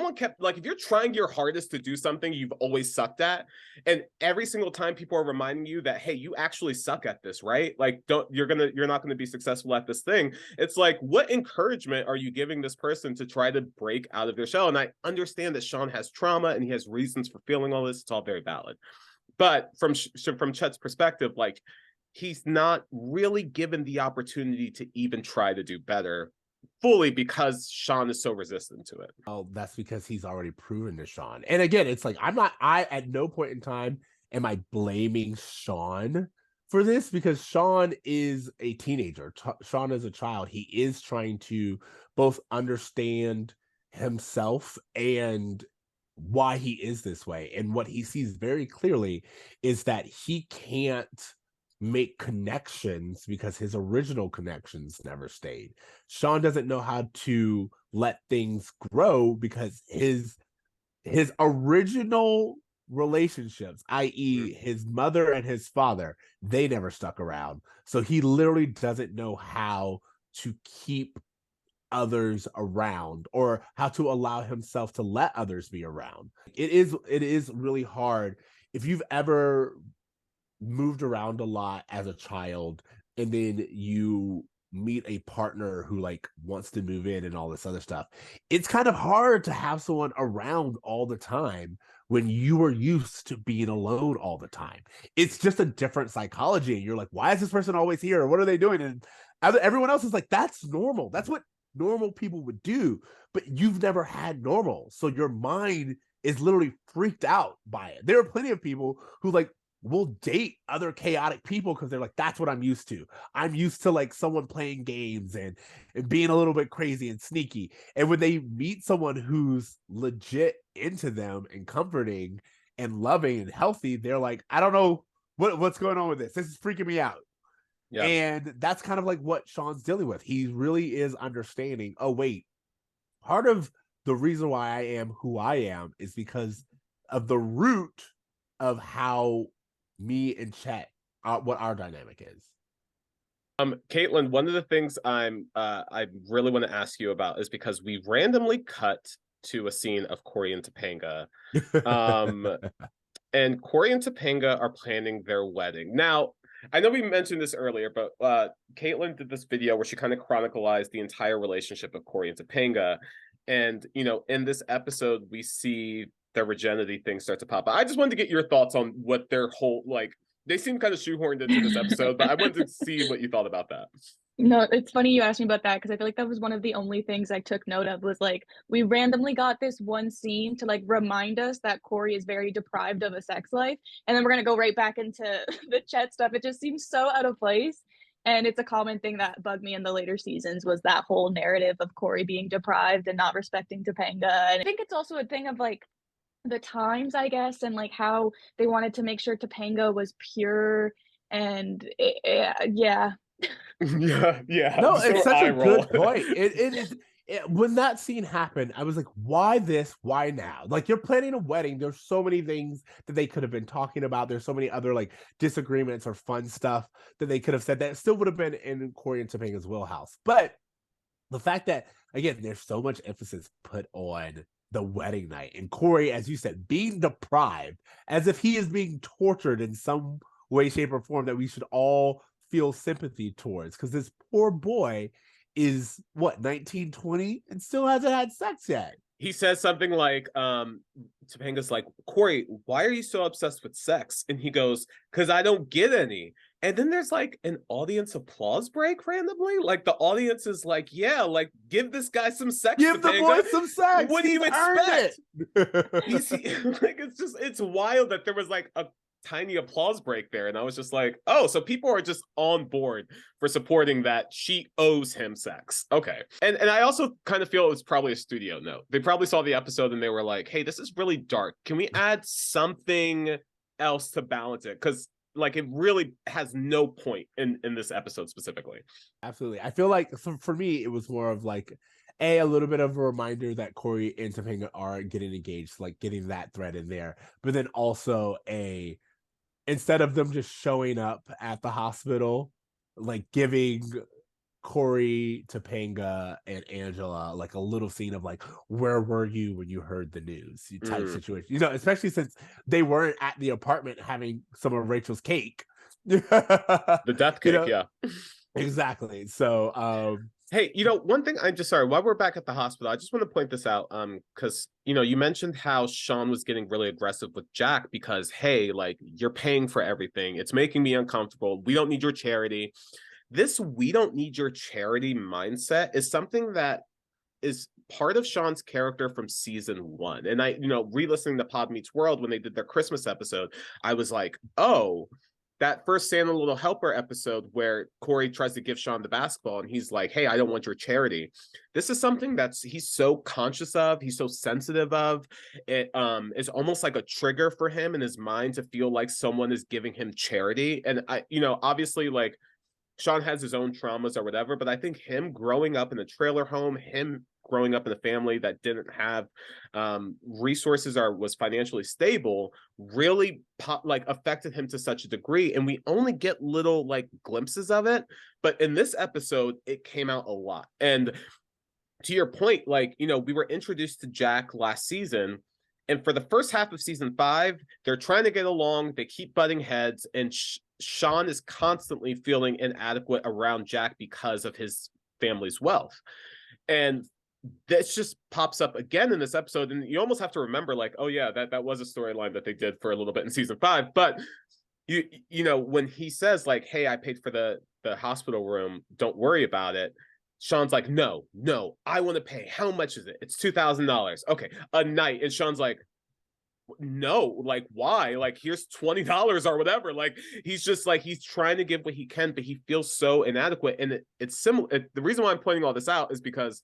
you're trying your hardest to do something you've always sucked at, and every single time people are reminding you that, hey, you actually suck at this, right? Like you're not going to be successful at this thing. It's like, what encouragement are you giving this person to try to break out of their shell? And I understand that Shawn has trauma and he has reasons for feeling all this. It's all very valid. But from Chet's perspective, like, he's not really given the opportunity to even try to do better fully because Shawn is so resistant to it. Oh, that's because he's already proven to Shawn. And again, it's like, I at no point in time am I blaming Shawn for this, because Shawn is a teenager. Shawn is a child. He is trying to both understand himself and why he is this way. And what he sees very clearly is that he can't make connections because his original connections never stayed. Shawn doesn't know how to let things grow because his original relationships, i.e. his mother and his father, they never stuck around. So he literally doesn't know how to keep others around or how to allow himself to let others be around. It is really hard. If you've ever moved around a lot as a child and then you meet a partner who like wants to move in and all this other stuff, it's kind of hard to have someone around all the time when you were used to being alone all the time. It's just a different psychology. And you're like, why is this person always here? Or what are they doing? And everyone else is like, that's normal. That's what normal people would do. But you've never had normal. So your mind is literally freaked out by it. There are plenty of people who like will date other chaotic people because they're like, that's what I'm used to. I'm used to like someone playing games and being a little bit crazy and sneaky. And when they meet someone who's legit into them and comforting and loving and healthy, they're like, I don't know what's going on with this. This is freaking me out. Yeah. And that's kind of like what Shawn's dealing with. He really is understanding, oh, wait, part of the reason why I am who I am is because of the root of how me and Chet, what our dynamic is. Caitlin, one of the things I really want to ask you about is because we randomly cut to a scene of Cory and Topanga. And Cory and Topanga are planning their wedding. Now, I know we mentioned this earlier, but Caitlin did this video where she kind of chronicalized the entire relationship of Cory and Topanga. And, you know, in this episode, we see their virginity thing start to pop up. I just wanted to get your thoughts on what their whole, like, they seem kind of shoehorned into this episode, but I wanted to see what you thought about that. No, it's funny you asked me about that because I feel like that was one of the only things I took note of was like we randomly got this one scene to like remind us that Cory is very deprived of a sex life, and then we're gonna go right back into the Chet stuff. It just seems so out of place, and it's a common thing that bugged me in the later seasons was that whole narrative of Cory being deprived and not respecting Topanga. And I think it's also a thing of like the times, I guess, and like how they wanted to make sure Topanga was pure and yeah. yeah. No, it's such a good point. It is. When that scene happened, I was like, why this? Why now? Like, you're planning a wedding. There's so many things that they could have been talking about. There's so many other like disagreements or fun stuff that they could have said that still would have been in Cory and Topanga's wheelhouse. But the fact that, again, there's so much emphasis put on the wedding night and Cory, as you said, being deprived as if he is being tortured in some way, shape, or form that we should all feel sympathy towards, because this poor boy is what, 19, 20 and still hasn't had sex yet. He says something like, Topanga's like, Cory, why are you so obsessed with sex? And he goes, because I don't get any. And then there's like an audience applause break randomly. Like the audience is like, yeah, like give this guy some sex. Give the boy some sex. What do you expect? Like it's wild that there was like a tiny applause break there, and I was just like, oh, so people are just on board for supporting that she owes him sex. Okay. And I also kind of feel it was probably a studio note. They probably saw the episode and they were like, hey, this is really dark. Can we add something else to balance it? Because like it really has no point in this episode specifically. Absolutely. I feel like for me it was more of like a little bit of a reminder that Cory and Topanga are getting engaged, like getting that thread in there, but then also instead of them just showing up at the hospital, like giving Cory, Topanga, and Angela like a little scene of like, where were you when you heard the news type situation, you know, especially since they weren't at the apartment having some of Rachel's cake. The death cake, you know? Yeah. Exactly. So hey, you know, one thing, I'm just sorry, while we're back at the hospital, I just want to point this out, because, you know, you mentioned how Shawn was getting really aggressive with Jack because, hey, like, you're paying for everything. It's making me uncomfortable. We don't need your charity. This we don't need your charity mindset is something that is part of Shawn's character from season 1. And I, you know, re-listening to Pod Meets World when they did their Christmas episode, I was like, oh, that first Santa Little Helper episode where Cory tries to give Shawn the basketball and he's like, hey, I don't want your charity. This is something he's so conscious of, he's so sensitive of. It is almost like a trigger for him in his mind to feel like someone is giving him charity. And I, you know, obviously like Shawn has his own traumas or whatever, but I think him growing up in a trailer home, him growing up in a family that didn't have resources or was financially stable really affected him to such a degree. And we only get little like glimpses of it, but in this episode it came out a lot. And to your point, like, you know, we were introduced to Jack last season, and for the first half of season 5 they're trying to get along, they keep butting heads, and Shawn is constantly feeling inadequate around Jack because of his family's wealth. And this just pops up again in this episode, and you almost have to remember, like, oh yeah, that was a storyline that they did for a little bit in season 5. But you know, when he says like, hey, I paid for the hospital room, don't worry about it, Shawn's like, no, I want to pay. How much is it? It's $2,000. Okay, a night. And Shawn's like, no, like, why? Like, here's $20 or whatever. Like, he's just like, he's trying to give what he can, but he feels so inadequate. And it's similar. The reason why I'm pointing all this out is because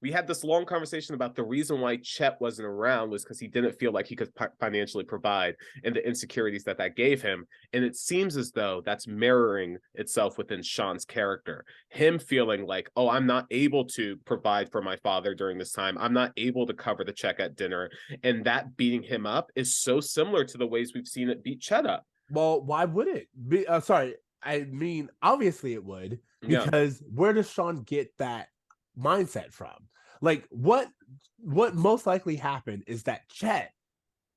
we had this long conversation about the reason why Chet wasn't around was because he didn't feel like he could financially provide, and the insecurities that gave him. And it seems as though that's mirroring itself within Shawn's character. Him feeling like, oh, I'm not able to provide for my father during this time. I'm not able to cover the check at dinner. And that beating him up is so similar to the ways we've seen it beat Chet up. Well, why would it be? Sorry. I mean, obviously it would, because where does Shawn get that mindset from? Like, what most likely happened is that Chet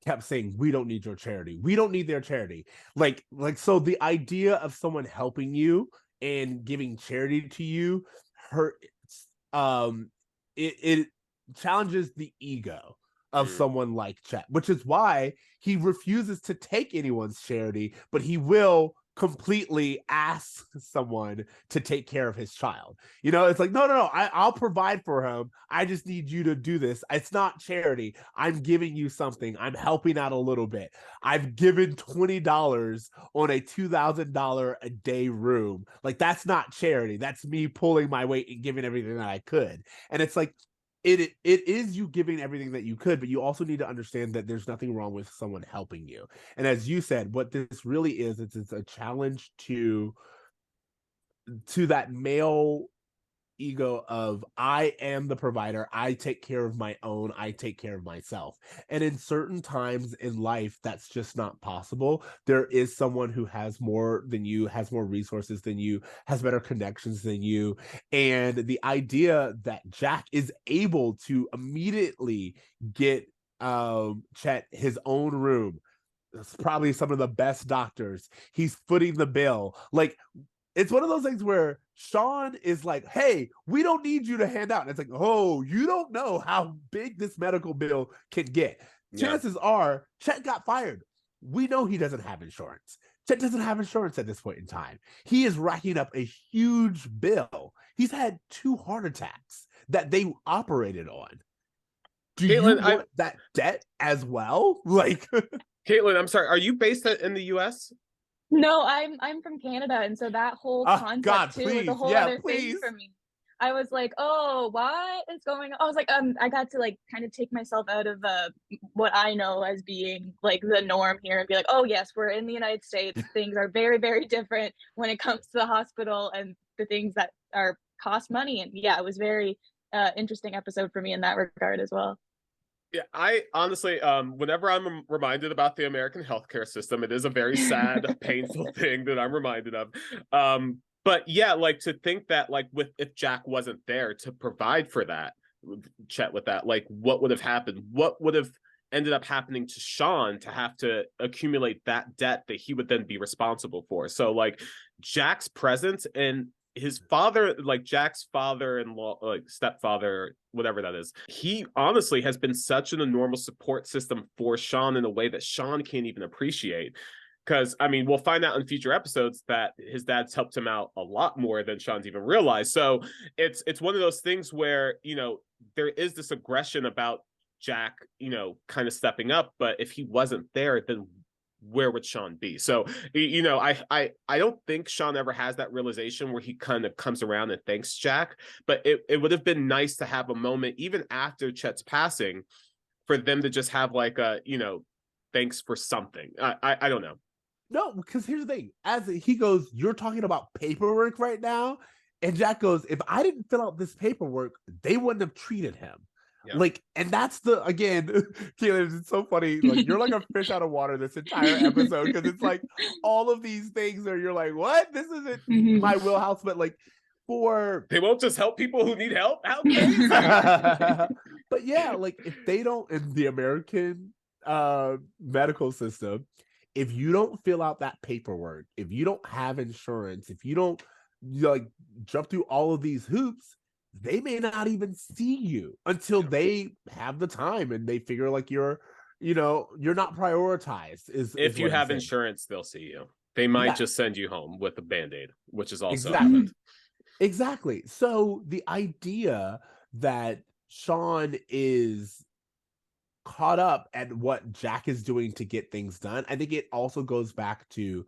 kept saying, we don't need your charity, we don't need their charity, like so the idea of someone helping you and giving charity to you it challenges the ego of someone like Chet, which is why he refuses to take anyone's charity, but he will completely ask someone to take care of his child. You know, it's like, no, I'll provide for him. I just need you to do this. It's not charity. I'm giving you something. I'm helping out a little bit. I've given $20 on a $2,000 a day room. Like, that's not charity. That's me pulling my weight and giving everything that I could. And it's like, it is you giving everything that you could, but you also need to understand that there's nothing wrong with someone helping you. And as you said, what this really is, it's a challenge to that male ego of, I am the provider, I take care of my own, I take care of myself. And in certain times in life, that's just not possible. There is someone who has more than you, has more resources than you, has better connections than you. And the idea that Jack is able to immediately get Chet his own room, it's probably some of the best doctors, he's footing the bill, like, it's one of those things where Shawn is like, hey, we don't need you to hand out. And it's like, oh, you don't know how big this medical bill can get. Chances are Chet got fired. We know he doesn't have insurance. Chet doesn't have insurance at this point in time. He is racking up a huge bill. He's had 2 heart attacks that they operated on. Do Caitlin, you want that debt as well? Like, Caitlin, I'm sorry. Are you based in the U.S.? No, I'm from Canada, and so that whole concept was a whole other thing for me. I was like, oh, what is going on? I was like, I got to like kind of take myself out of what I know as being like the norm here and be like, oh yes, we're in the United States. Things are very, very different when it comes to the hospital and the things that are cost money. And yeah, it was very interesting episode for me in that regard as well. Yeah, I honestly, whenever I'm reminded about the American healthcare system, it is a very sad, painful thing that I'm reminded of. But yeah, like, to think that, like, if Jack wasn't there to provide for that, Chet, with that, like, what would have happened? What would have ended up happening to Shawn to have to accumulate that debt that he would then be responsible for? So, like, Jack's presence and his father, like Jack's father-in-law, like stepfather, whatever that is, he honestly has been such an enormous support system for Shawn in a way that Shawn can't even appreciate. Because, I mean, we'll find out in future episodes that his dad's helped him out a lot more than Shawn's even realized. So it's one of those things where, you know, there is this aggression about Jack, you know, kind of stepping up. But if he wasn't there, then where would Shawn be? So, you know, I don't think Shawn ever has that realization where he kind of comes around and thanks Jack, but it would have been nice to have a moment even after Chet's passing for them to just have like a, you know, thanks for something. I don't know. No, because here's the thing. As he goes, you're talking about paperwork right now, and Jack goes, if I didn't fill out this paperwork, they wouldn't have treated him. Yeah. Like, and that's the, again, Caitlin, it's so funny. Like, you're like a fish out of water this entire episode, because it's like all of these things are, you're like, what? This isn't my wheelhouse, but like, they won't just help people who need help. How crazy. But yeah, like, if they don't, in the American medical system, if you don't fill out that paperwork, if you don't have insurance, if you don't, like, jump through all of these hoops, they may not even see you until they have the time and they figure like you're not prioritized. If Is you what I'm have saying. insurance, they'll see you. They might Yeah, just send you home with a Band-Aid, which is also exactly. happened. Exactly. So the idea that Shawn is caught up at what Jack is doing to get things done, I think it also goes back to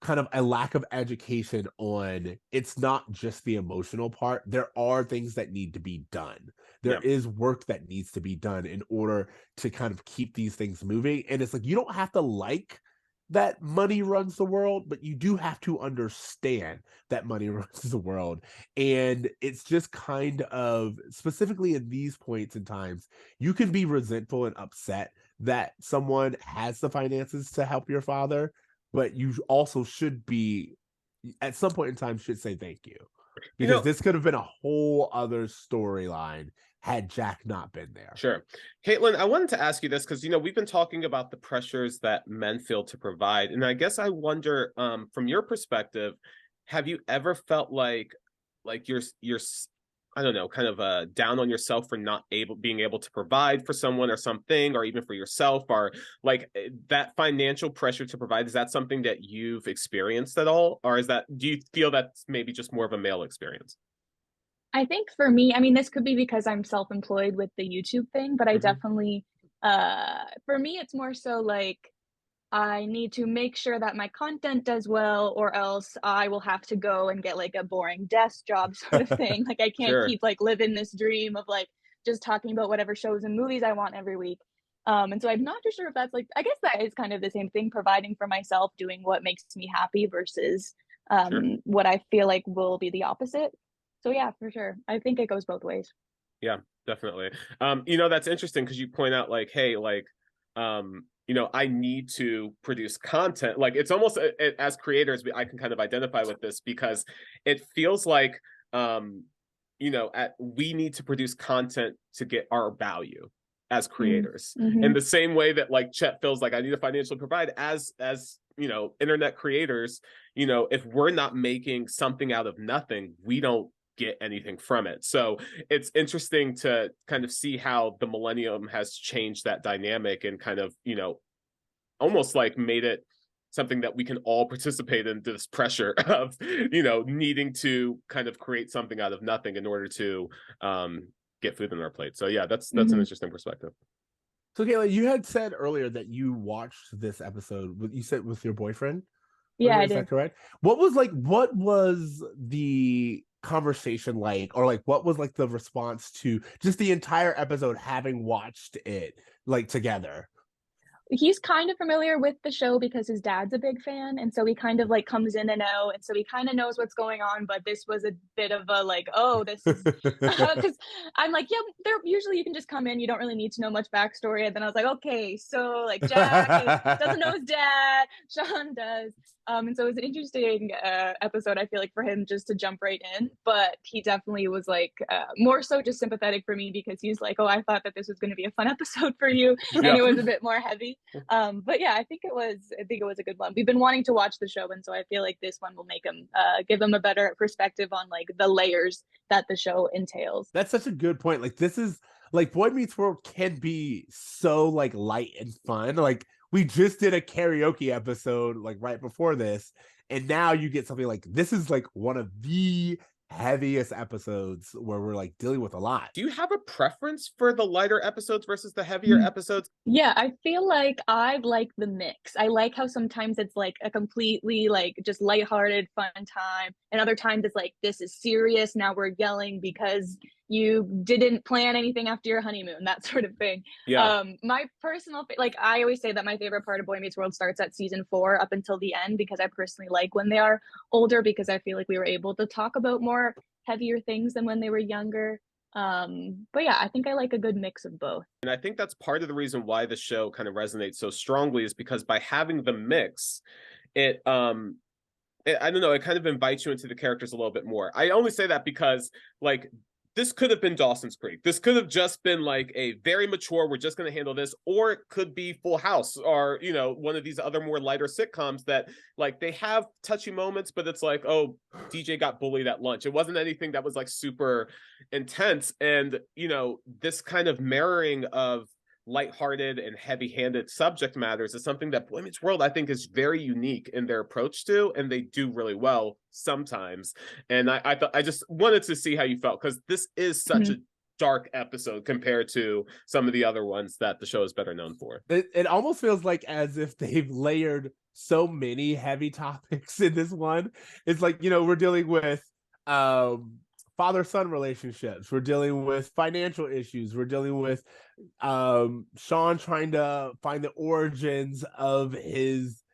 kind of a lack of education on it's not just the emotional part. There are things that need to be done. There Yeah. is work that needs to be done in order to kind of keep these things moving. And it's like you don't have to like that money runs the world, but you do have to understand that money runs the world. And it's just kind of specifically in these points in times, you can be resentful and upset that someone has the finances to help your father, but you also should be at some point in time should say thank you, because this could have been a whole other storyline had Jack not been there. Sure. Caitlin, I wanted to ask you this because, we've been talking about the pressures that men feel to provide. And I guess I wonder, from your perspective, have you ever felt like you're I don't know, kind of down on yourself for not being able to provide for someone or something, or even for yourself, or like that financial pressure to provide? Is that something that you've experienced at all? Or do you feel that's maybe just more of a male experience? I think for me, I mean, this could be because I'm self-employed with the YouTube thing, but I definitely, for me, it's more so like I need to make sure that my content does well, or else I will have to go and get like a boring desk job sort of thing. Like I can't Sure. keep like living this dream of like just talking about whatever shows and movies I want every week. And so I'm not too sure if that's like, I guess that is kind of the same thing, providing for myself, doing what makes me happy versus Sure. what I feel like will be the opposite. So yeah, for sure. I think it goes both ways. Yeah, definitely. That's interesting because you point out like, hey, like, I need to produce content. Like it's almost as creators, I can kind of identify with this because it feels like, we need to produce content to get our value as creators. In the same way that like Chet feels like I need to financially provide as internet creators, if we're not making something out of nothing, we don't get anything from it. So it's interesting to kind of see how the millennium has changed that dynamic and kind of, almost like made it something that we can all participate in, this pressure of, needing to kind of create something out of nothing in order to get food on our plate. So yeah, that's an interesting perspective. So Kayla, you had said earlier that you watched this episode. You said with your boyfriend. Yeah, I Is did. that correct? What was the conversation like, or like what was like the response to just the entire episode having watched it like together? He's kind of familiar with the show because his dad's a big fan, and so he kind of like comes in and out, and so he kind of knows what's going on. But this was a bit of a like, oh, this is because I'm like, yeah, there usually you can just come in, you don't really need to know much backstory. And then I was like, okay, so like doesn't know his dad, Shawn does. And so it was an interesting episode, I feel like, for him just to jump right in. But he definitely was like more so just sympathetic for me because he's like, oh, I thought that this was going to be a fun episode for you, and it was a bit more heavy. But yeah, I think it was a good one. We've been wanting to watch the show, and so I feel like this one will make him give him a better perspective on like the layers that the show entails. That's such a good point. Like this is like Boy Meets World can be so like light and fun. Like we just did a karaoke episode like right before this, and now you get something like this is like one of the heaviest episodes where we're like dealing with a lot. Do you have a preference for the lighter episodes versus the heavier episodes? Yeah, I feel like I like the mix. I like how sometimes it's like a completely like just lighthearted fun time, and other times it's like this is serious, now we're yelling because you didn't plan anything after your honeymoon, that sort of thing. Yeah. My personal like I always say that my favorite part of Boy Meets World starts at season 4 up until the end, because I personally like when they are older, because I feel like we were able to talk about more heavier things than when they were younger. But yeah, I think I like a good mix of both. And I think that's part of the reason why the show kind of resonates so strongly, is because by having the mix, it I don't know, it kind of invites you into the characters a little bit more. I only say that because like this could have been Dawson's Creek. This could have just been like a very mature, we're just going to handle this, or it could be Full House, or, you know, one of these other more lighter sitcoms that like they have touchy moments, but it's like, oh, DJ got bullied at lunch. It wasn't anything that was like super intense. And, you know, this kind of mirroring of lighthearted and heavy-handed subject matters is something that Boy Meets World, I think, is very unique in their approach to, and they do really well sometimes. And I thought, I just wanted to see how you felt, because this is such a dark episode compared to some of the other ones that the show is better known for. It almost feels like as if they've layered so many heavy topics in this one. It's like, you know, we're dealing with father-son relationships, we're dealing with financial issues, we're dealing with Shawn trying to find the origins of his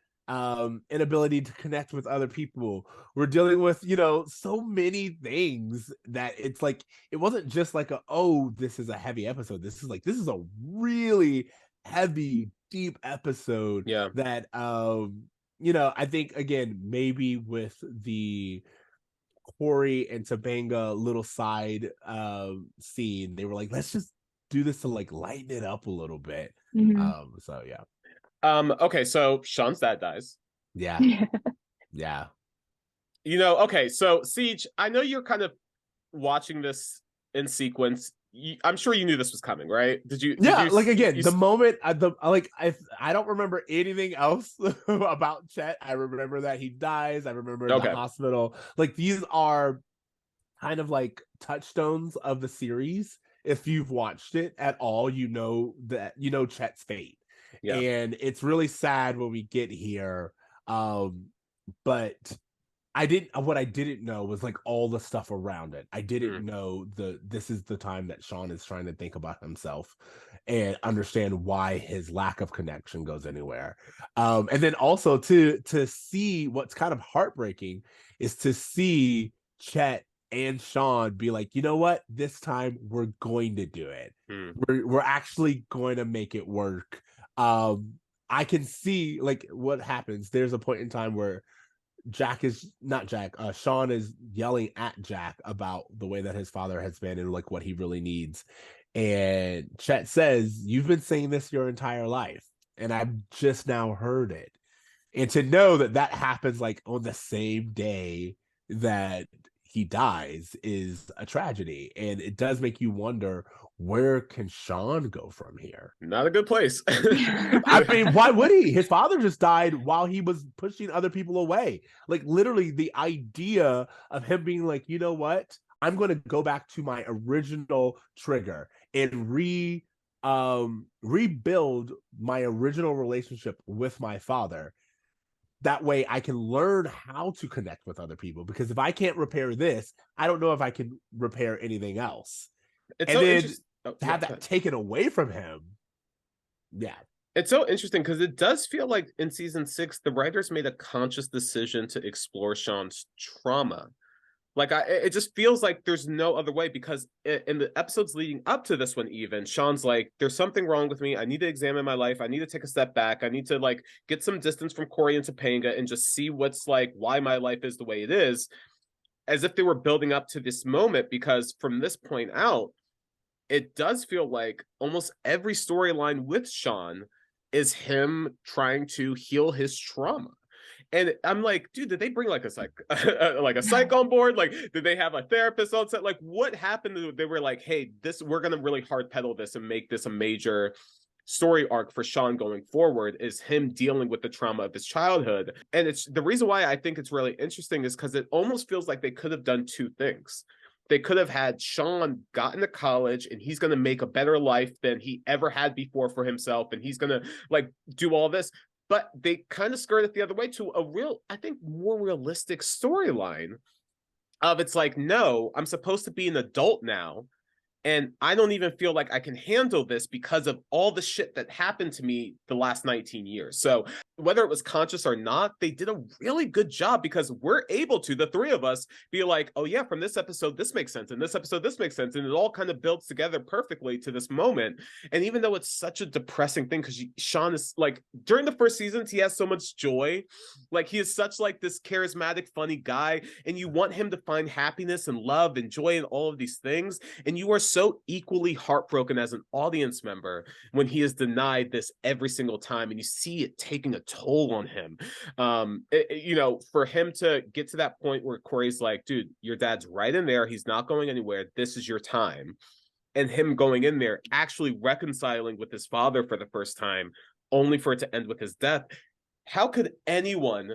inability to connect with other people. We're dealing with, you know, so many things that it's like, it wasn't just like this is a heavy episode. This is a really heavy, deep episode. Yeah. That you know, I think again, maybe with the Cory and Topanga little side scene, they were like, let's just do this to like lighten it up a little bit. So yeah. Okay, so Shawn's dad dies. Yeah. Yeah. You know, okay, so Ceej, I know you're kind of watching this in sequence. I'm sure you knew this was coming, right? Did you? Like again, the moment I don't remember anything else about Chet. I remember that he dies. I remember the hospital. Like these are kind of like touchstones of the series. If you've watched it at all, you know that you know Chet's fate. Yeah. And it's really sad when we get here. But what I didn't know was like all the stuff around it. I didn't know this is the time that Shawn is trying to think about himself and understand why his lack of connection goes anywhere. And then also to see what's kind of heartbreaking is to see Chet and Shawn be like, you know what, this time we're going to do it. We're actually going to make it work. I can see like what happens. There's a point in time where Shawn is yelling at Jack about the way that his father has been and like what he really needs. And Chet says, you've been saying this your entire life, and I've just now heard it. And to know that that happens like on the same day that he dies is a tragedy. And it does make you wonder, where can Shawn go from here? Not a good place. I mean, why would he? His father just died while he was pushing other people away. Like literally the idea of him being like, you know what? I'm going to go back to my original trigger and rebuild my original relationship with my father. That way I can learn how to connect with other people, because if I can't repair this, I don't know if I can repair anything else. It's and so then to have that taken away from him. Yeah. It's so interesting because it does feel like in season 6, the writers made a conscious decision to explore Shawn's trauma. Like it just feels like there's no other way, because in the episodes leading up to this one, even Shawn's like, there's something wrong with me. I need to examine my life. I need to take a step back. I need to like get some distance from Cory and Topanga and just see what's like, why my life is the way it is, as if they were building up to this moment. Because from this point out, it does feel like almost every storyline with Shawn is him trying to heal his trauma. And I'm like, dude, did they bring like a psych on board? Like, did they have a therapist on set? Like, what happened? They were like, hey, we're going to really hard pedal this and make this a major story arc for Shawn going forward, is him dealing with the trauma of his childhood. And it's the reason why I think it's really interesting is because it almost feels like they could have done two things. They could have had Shawn gotten to college and he's going to make a better life than he ever had before for himself. And he's going to like do all this. But they kind of skirt it the other way to a real, I think, more realistic storyline of it's like, no, I'm supposed to be an adult now. And I don't even feel like I can handle this because of all the shit that happened to me the last 19 years. So whether it was conscious or not, they did a really good job because we're able to, the three of us, be like, oh yeah, from this episode, this makes sense. And this episode, this makes sense. And it all kind of builds together perfectly to this moment. And even though it's such a depressing thing, because Shawn is like, during the first seasons, he has so much joy. Like he is such like this charismatic, funny guy. And you want him to find happiness and love and joy and all of these things. And you are so equally heartbroken as an audience member when he is denied this every single time. And you see it taking a toll on him. You know, for him to get to that point where Cory's like, dude, your dad's right in there. He's not going anywhere. This is your time. And him going in there, actually reconciling with his father for the first time, only for it to end with his death. How could anyone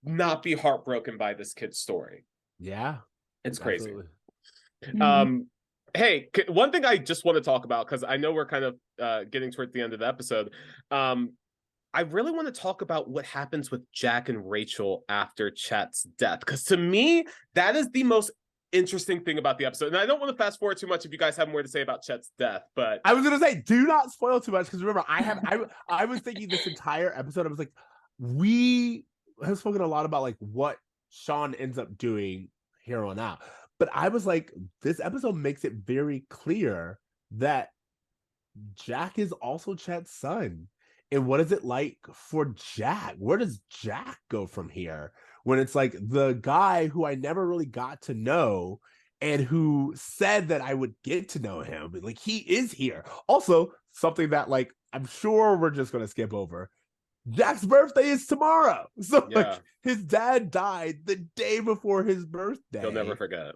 not be heartbroken by this kid's story? Yeah. It's absolutely. crazy. Hey, one thing I just want to talk about, because I know we're kind of getting toward the end of the episode. I really want to talk about what happens with Jack and Rachel after Chet's death, because to me, that is the most interesting thing about the episode. And I don't want to fast forward too much if you guys have more to say about Chet's death, but I was gonna say, do not spoil too much, because remember, I was thinking this entire episode, I was like, we have spoken a lot about like what Shawn ends up doing here on out. But I was like, this episode makes it very clear that Jack is also Chet's son. And what is it like for Jack? Where does Jack go from here? When it's like the guy who I never really got to know and who said that I would get to know him. Like, he is here. Also, something that like I'm sure we're just gonna skip over. Jack's birthday is tomorrow. So like his dad died the day before his birthday. He'll never forget.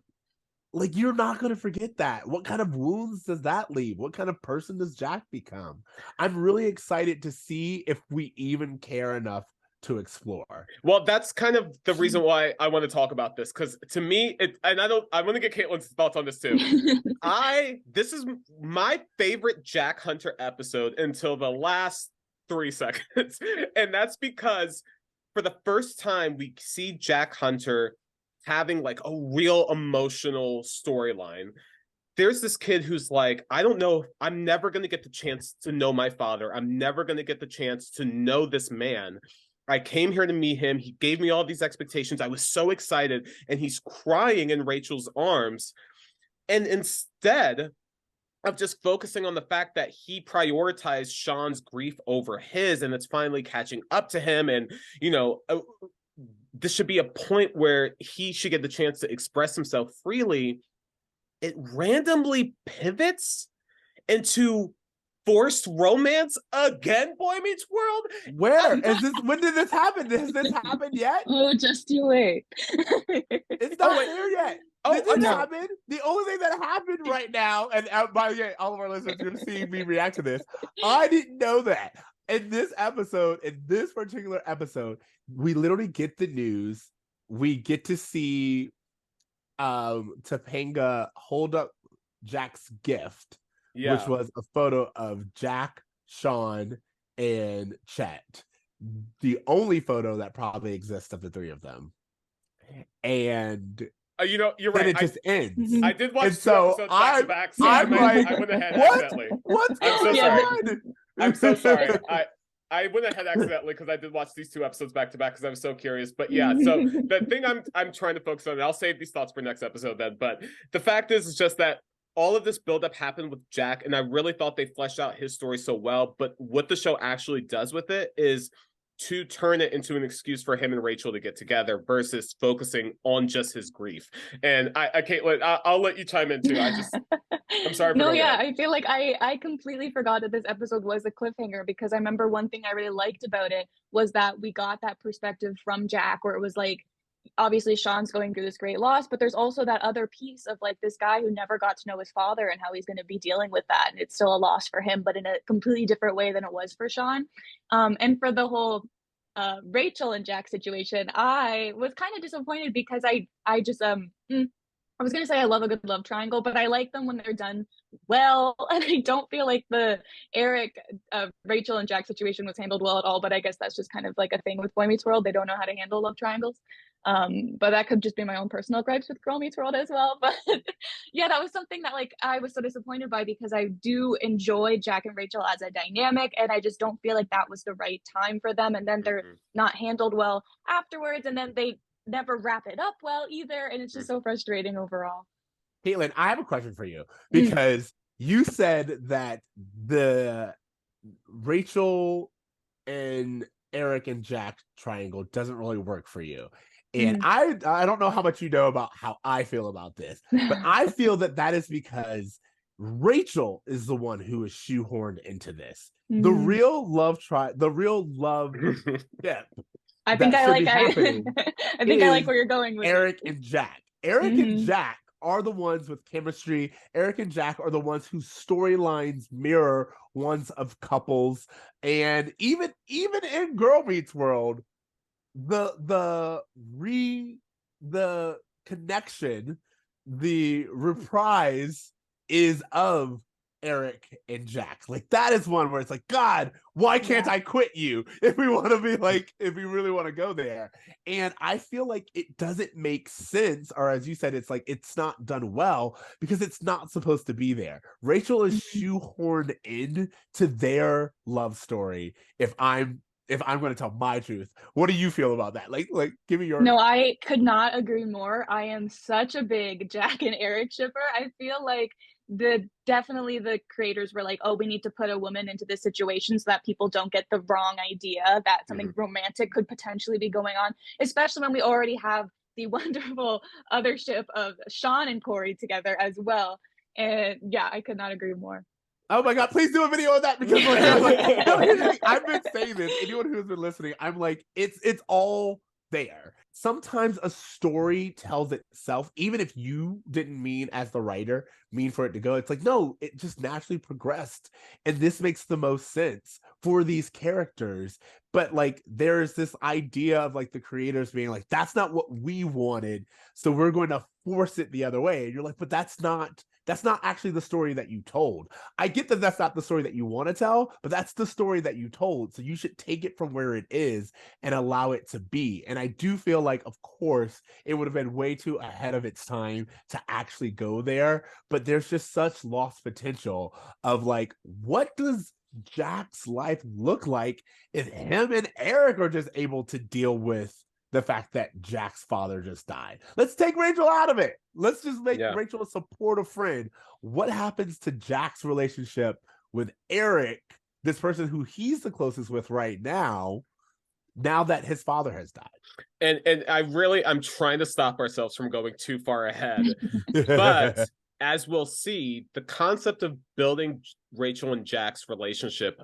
Like, you're not going to forget that. What kind of wounds does that leave? What kind of person does Jack become? I'm really excited to see if we even care enough to explore. Well, that's kind of the reason why I want to talk about this, because to me, I want to get Caitlin's thoughts on this too. This is my favorite Jack Hunter episode until the last 3 seconds. And that's because for the first time, we see Jack Hunter having like a real emotional storyline. There's this kid who's like, I don't know, I'm never going to get the chance to know my father. I'm never going to get the chance to know this man. I came here to meet him. He gave me all these expectations. I was so excited. And he's crying in Rachel's arms. And instead of just focusing on the fact that he prioritized Shawn's grief over his, and it's finally catching up to him. And, you know, this should be a point where he should get the chance to express himself freely. It randomly pivots into forced romance again, Boy Meets World. Where is this? When did this happen? Has this happened yet? Oh, just you wait. It's not here yet. This didn't no. happen. The only thing that happened right now, and by the way, all of our listeners are going to see me react to this. I didn't know that. In this episode, in this particular episode, we literally get the news. We get to see Topanga hold up Jack's gift, which was a photo of Jack, Shawn, and Chet. The only photo that probably exists of the three of them. And you know, you're then right. it just ends. I did watch so episodes back to back, so I'm like, I went ahead what? accidentally. What's I'm so going sorry. on? I'm so sorry. I went ahead accidentally because I did watch these 2 episodes back to back because I was so curious. But yeah, so the thing I'm trying to focus on, and I'll save these thoughts for next episode then. But the fact is just that all of this buildup happened with Jack, and I really thought they fleshed out his story so well. But what the show actually does with it is to turn it into an excuse for him and Rachel to get together versus focusing on just his grief. And Caitlin, I'll let you chime in too. I'm sorry. No, yeah, I feel like I completely forgot that this episode was a cliffhanger, because I remember one thing I really liked about it was that we got that perspective from Jack, where it was like, obviously Shawn's going through this great loss, but there's also that other piece of like this guy who never got to know his father and how he's going to be dealing with that. And it's still a loss for him, but in a completely different way than it was for Shawn. And for the whole Rachel and Jack situation, I was kind of disappointed because I just I was gonna say I love a good love triangle, but I like them when they're done well, and I don't feel like the Eric, Rachel, and Jack situation was handled well at all. But I guess that's just kind of like a thing with Boy Meets World. They don't know how to handle love triangles. But that could just be my own personal gripes with Girl Meets World as well. But yeah, that was something that like I was so disappointed by because I do enjoy Jack and Rachel as a dynamic, and I just don't feel like that was the right time for them. And then they're not handled well afterwards, and then they never wrap it up well either, and it's just so frustrating overall. Caitlin, I have a question for you because you said that the Rachel and Eric and Jack triangle doesn't really work for you. And I don't know how much you know about how I feel about this, but I feel that is because Rachel is the one who is shoehorned into this. The real love yeah. I think I like where you're going with Eric and Jack. Eric and Jack are the ones with chemistry. Eric and Jack are the ones whose storylines mirror ones of couples. And even in Girl Meets World, the connection, the reprise is of Eric and Jack. Like that is one where it's like, God, why can't I quit you if we want to be like, if we really want to go there? And I feel like it doesn't make sense, or as you said, it's like it's not done well because it's not supposed to be there. Rachel is shoehorned in to their love story. If I'm going to tell my truth, what do you feel about that? Like, give me your. No, I could not agree more. I am such a big Jack and Eric shipper. I feel like definitely the creators were like, oh, we need to put a woman into this situation so that people don't get the wrong idea that something romantic could potentially be going on, especially when we already have the wonderful other ship of Shawn and Cory together as well. And yeah, I could not agree more. Oh my God, please do a video on that because like, no, I've been saying this. Anyone who's been listening, I'm like, it's all there. Sometimes a story tells itself, even if you didn't mean as the writer mean for it to go. It's like, no, it just naturally progressed. And this makes the most sense for these characters. But like, there's this idea of like the creators being like, that's not what we wanted, so we're going to force it the other way. And you're like, but that's not actually the story that you told. I get that that's not the story that you want to tell, but that's the story that you told. So you should take it from where it is and allow it to be. And I do feel like, of course, it would have been way too ahead of its time to actually go there. But there's just such lost potential of like, what does Jack's life look like if him and Eric are just able to deal with the fact that Jack's father just died? Let's take Rachel out of it. Let's just make Rachel a supportive friend. What happens to Jack's relationship with Eric, this person who he's the closest with right now that his father has died? And I'm trying to stop ourselves from going too far ahead. But as we'll see, the concept of building Rachel and Jack's relationship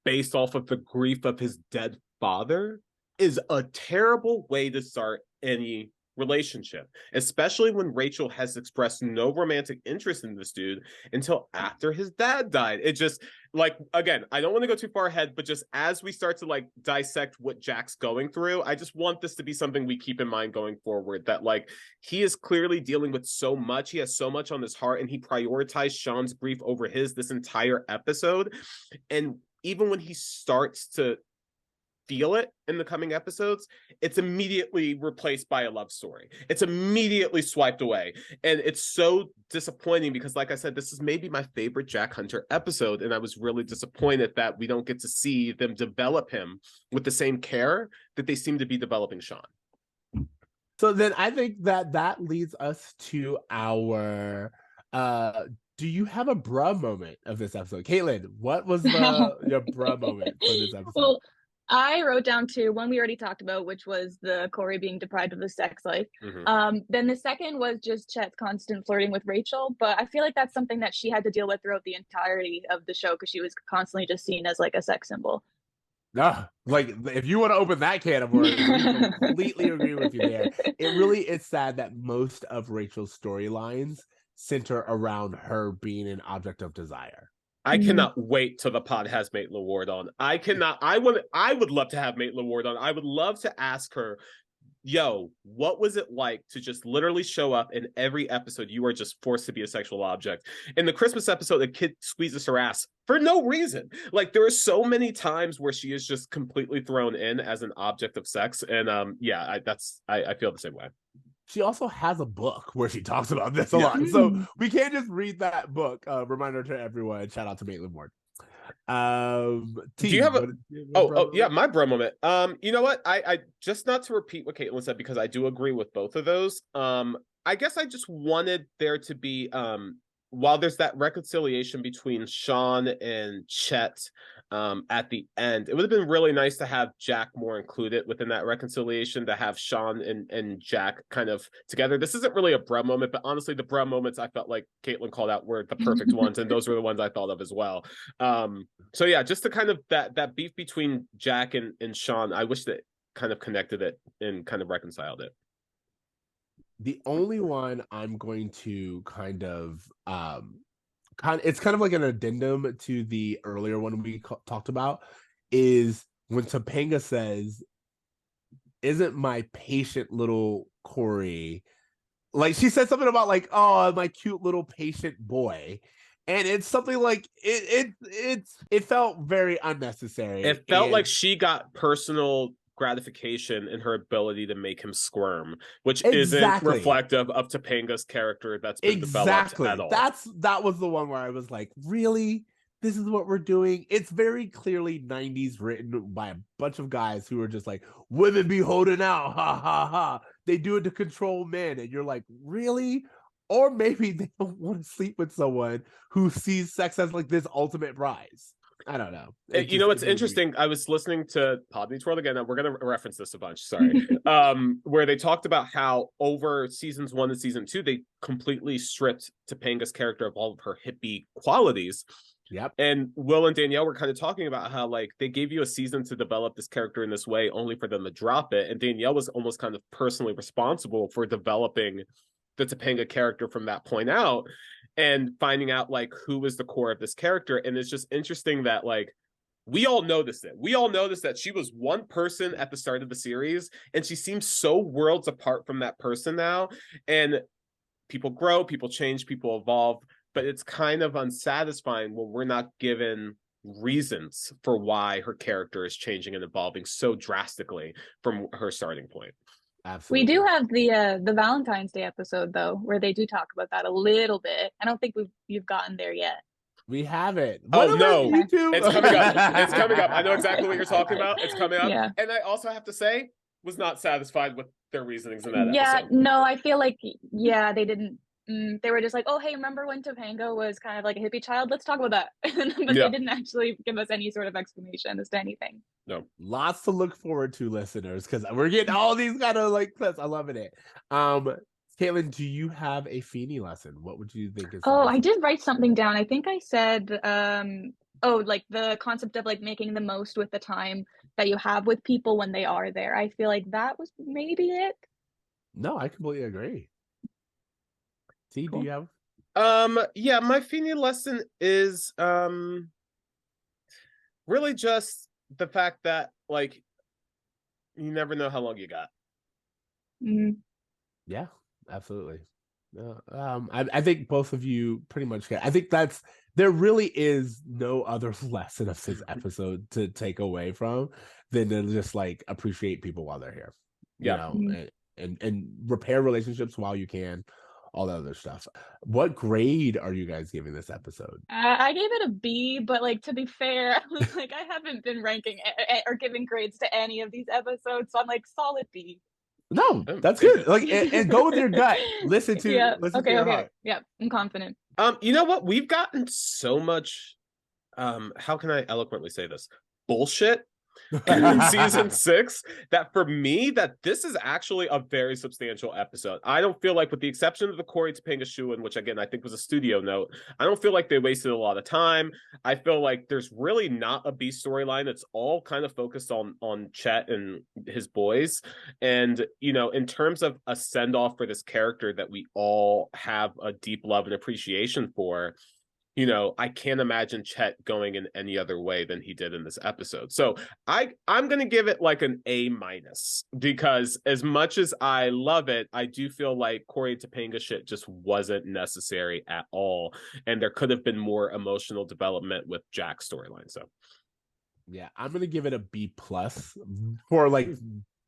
based off of the grief of his dead father is a terrible way to start any relationship, especially when Rachel has expressed no romantic interest in this dude until after his dad died. It just, like, again, I don't want to go too far ahead, but just as we start to like dissect what Jack's going through, I just want this to be something we keep in mind going forward, that like he is clearly dealing with so much, he has so much on his heart, and he prioritized Shawn's grief over his this entire episode. And even when he starts to feel it in the coming episodes, it's immediately replaced by a love story. It's immediately swiped away. And it's so disappointing because, like I said, this is maybe my favorite Jack Hunter episode. And I was really disappointed that we don't get to see them develop him with the same care that they seem to be developing Shawn. So then I think that leads us to our do you have a bruh moment of this episode? Caitlin, what was your bruh moment for this episode? Well, I wrote down two. One we already talked about, which was the Cory being deprived of the sex life. Then the second was just Chet's constant flirting with Rachel. But I feel like that's something that she had to deal with throughout the entirety of the show because she was constantly just seen as like a sex symbol. No, like if you want to open that can of worms, we completely agree with you there. It really is sad that most of Rachel's storylines center around her being an object of desire. I cannot wait till the pod has Maitland Ward on. I would love to have Maitland Ward on. I would love to ask her yo, what was it like to just literally show up in every episode you are just forced to be a sexual object? In the Christmas episode, the kid squeezes her ass for no reason. Like, there are so many times where she is just completely thrown in as an object of sex. And I feel the same way. She also has a book where she talks about this a lot. So we can't just read that book. Reminder to everyone, shout out to Maitland Ward. Do you have my bro moment. You know what, I just, not to repeat what Caitlin said, because I do agree with both of those. I guess I just wanted there to be, while there's that reconciliation between Shawn and Chet at the end, it would have been really nice to have Jack more included within that reconciliation, to have Shawn and Jack kind of together. This isn't really a bro moment, but honestly, the bro moments I felt like Caitlin called out were the perfect ones, and those were the ones I thought of as well. So yeah, just to kind of that beef between Jack and Shawn, I wish that kind of connected it and kind of reconciled it. The only one I'm going to it's kind of like an addendum to the earlier one we talked about, is when Topanga says, "Isn't my patient little Cory," like she said something about like, "Oh, my cute little patient boy," and it's something like it felt very unnecessary. It felt like she got personal gratification in her ability to make him squirm, which isn't reflective of Topanga's character that's been developed at all. That was the one where I was like, really? This is what we're doing? It's very clearly 90s written by a bunch of guys who are just like, women be holding out, ha ha ha. They do it to control men, and you're like, really? Or maybe they don't want to sleep with someone who sees sex as like this ultimate prize. I don't know. You know what's interesting? I was listening to Pod Meets World again. We're going to reference this a bunch. Sorry, where they talked about how over seasons 1 and season 2, they completely stripped Topanga's character of all of her hippie qualities. Yep. And Will and Danielle were kind of talking about how like they gave you a season to develop this character in this way, only for them to drop it. And Danielle was almost kind of personally responsible for developing the Topanga character from that point out, and finding out like who was the core of this character. And it's just interesting that like we all noticed that she was one person at the start of the series, and she seems so worlds apart from that person now. And people grow, people change, people evolve, but it's kind of unsatisfying when we're not given reasons for why her character is changing and evolving so drastically from her starting point. Absolutely. We do have the Valentine's Day episode though, where they do talk about that a little bit. I don't think you've gotten there yet. We haven't. Oh no, it's coming up. It's coming up. I know exactly what you're talking about. It's coming up. Yeah. And I also have to say, was not satisfied with their reasonings in that episode. Yeah, no, I feel like they didn't. They were just like, oh, hey, remember when Topanga was kind of like a hippie child? Let's talk about that. But they didn't actually give us any sort of explanation as to anything. No. Lots to look forward to, listeners, because we're getting all these kind of like clips. I'm loving it. Caitlin, do you have a Feeny lesson? What would you think is? Oh, I did write something down. I think I said, like the concept of like making the most with the time that you have with people when they are there. I feel like that was maybe it. No, I completely agree. T, cool. Do you have? Yeah, my Feeny lesson is really just the fact that like you never know how long you got. Mm-hmm. Yeah, absolutely. I think both of you pretty much get. I think there really is no other lesson of this episode to take away from than to just like appreciate people while they're here. Yeah. You know, and repair relationships while you can. All that other stuff. What grade are you guys giving this episode? I gave it a B, but like to be fair, I was like, I haven't been ranking or giving grades to any of these episodes, so I'm like solid B. No, that's good. Like, and go with your gut. Listen to your heart. Yeah, I'm confident. You know what? We've gotten so much. How can I eloquently say this? Bullshit. In season 6, that for me, that this is actually a very substantial episode. I don't feel like, with the exception of the Cory Topanga shoe-in, which again I think was a studio note, I don't feel like they wasted a lot of time. I feel like there's really not a B storyline. It's all kind of focused on Chet and his boys. And you know, in terms of a send-off for this character that we all have a deep love and appreciation for, you know, I can't imagine Chet going in any other way than he did in this episode. So I'm gonna give it like an A-, because as much as I love it, I do feel like Cory Topanga shit just wasn't necessary at all, and there could have been more emotional development with Jack's storyline. So yeah, I'm gonna give it a B+ for like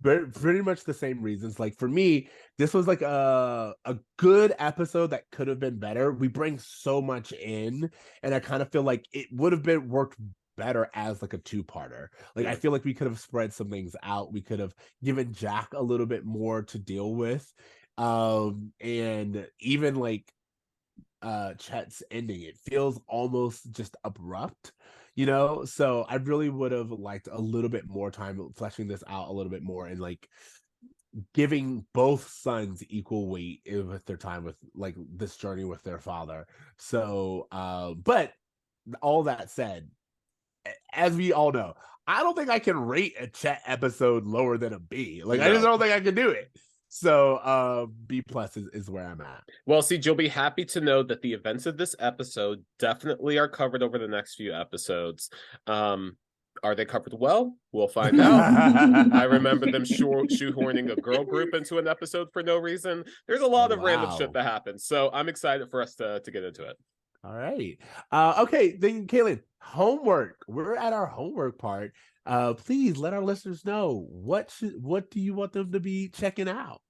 pretty much the same reasons. Like for me, this was like a good episode that could have been better. We bring so much in, and I kind of feel like it would have been worked better as like a 2-parter. Like I feel like we could have spread some things out. We could have given Jack a little bit more to deal with. And even like Chet's ending, it feels almost just abrupt, you know. So I really would have liked a little bit more time fleshing this out a little bit more, and like giving both sons equal weight with their time with like this journey with their father. So but all that said, as we all know, I don't think I can rate a Chet episode lower than a B. Like I just don't think I can do it. So B+ is where I'm at. Well, Ceej, you'll be happy to know that the events of this episode definitely are covered over the next few episodes. Are they covered well? We'll find out. I remember them shoehorning a girl group into an episode for no reason. There's a lot of random shit that happens. So I'm excited for us to get into it. All right. Okay, then Caitlin, homework. We're at our homework part. Please let our listeners know what do you want them to be checking out?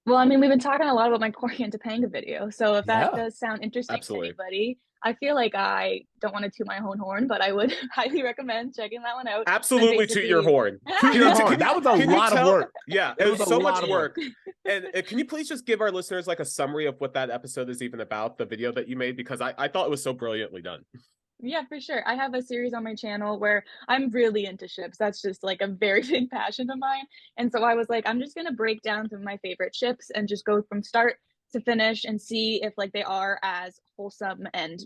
Well, I mean, we've been talking a lot about my Cory and Topanga video, so if that does sound interesting to anybody, I feel like I don't want to toot my own horn, but I would highly recommend checking that one out. Absolutely toot your horn. Toot your horn. That was a lot of work. Yeah, it was so much work. And can you please just give our listeners like a summary of what that episode is even about, the video that you made? Because I thought it was so brilliantly done. Yeah, for sure. I have a series on my channel where I'm really into ships. That's just like a very big passion of mine. And so I was like, I'm just going to break down some of my favorite ships and just go from start to finish and see if like they are as wholesome and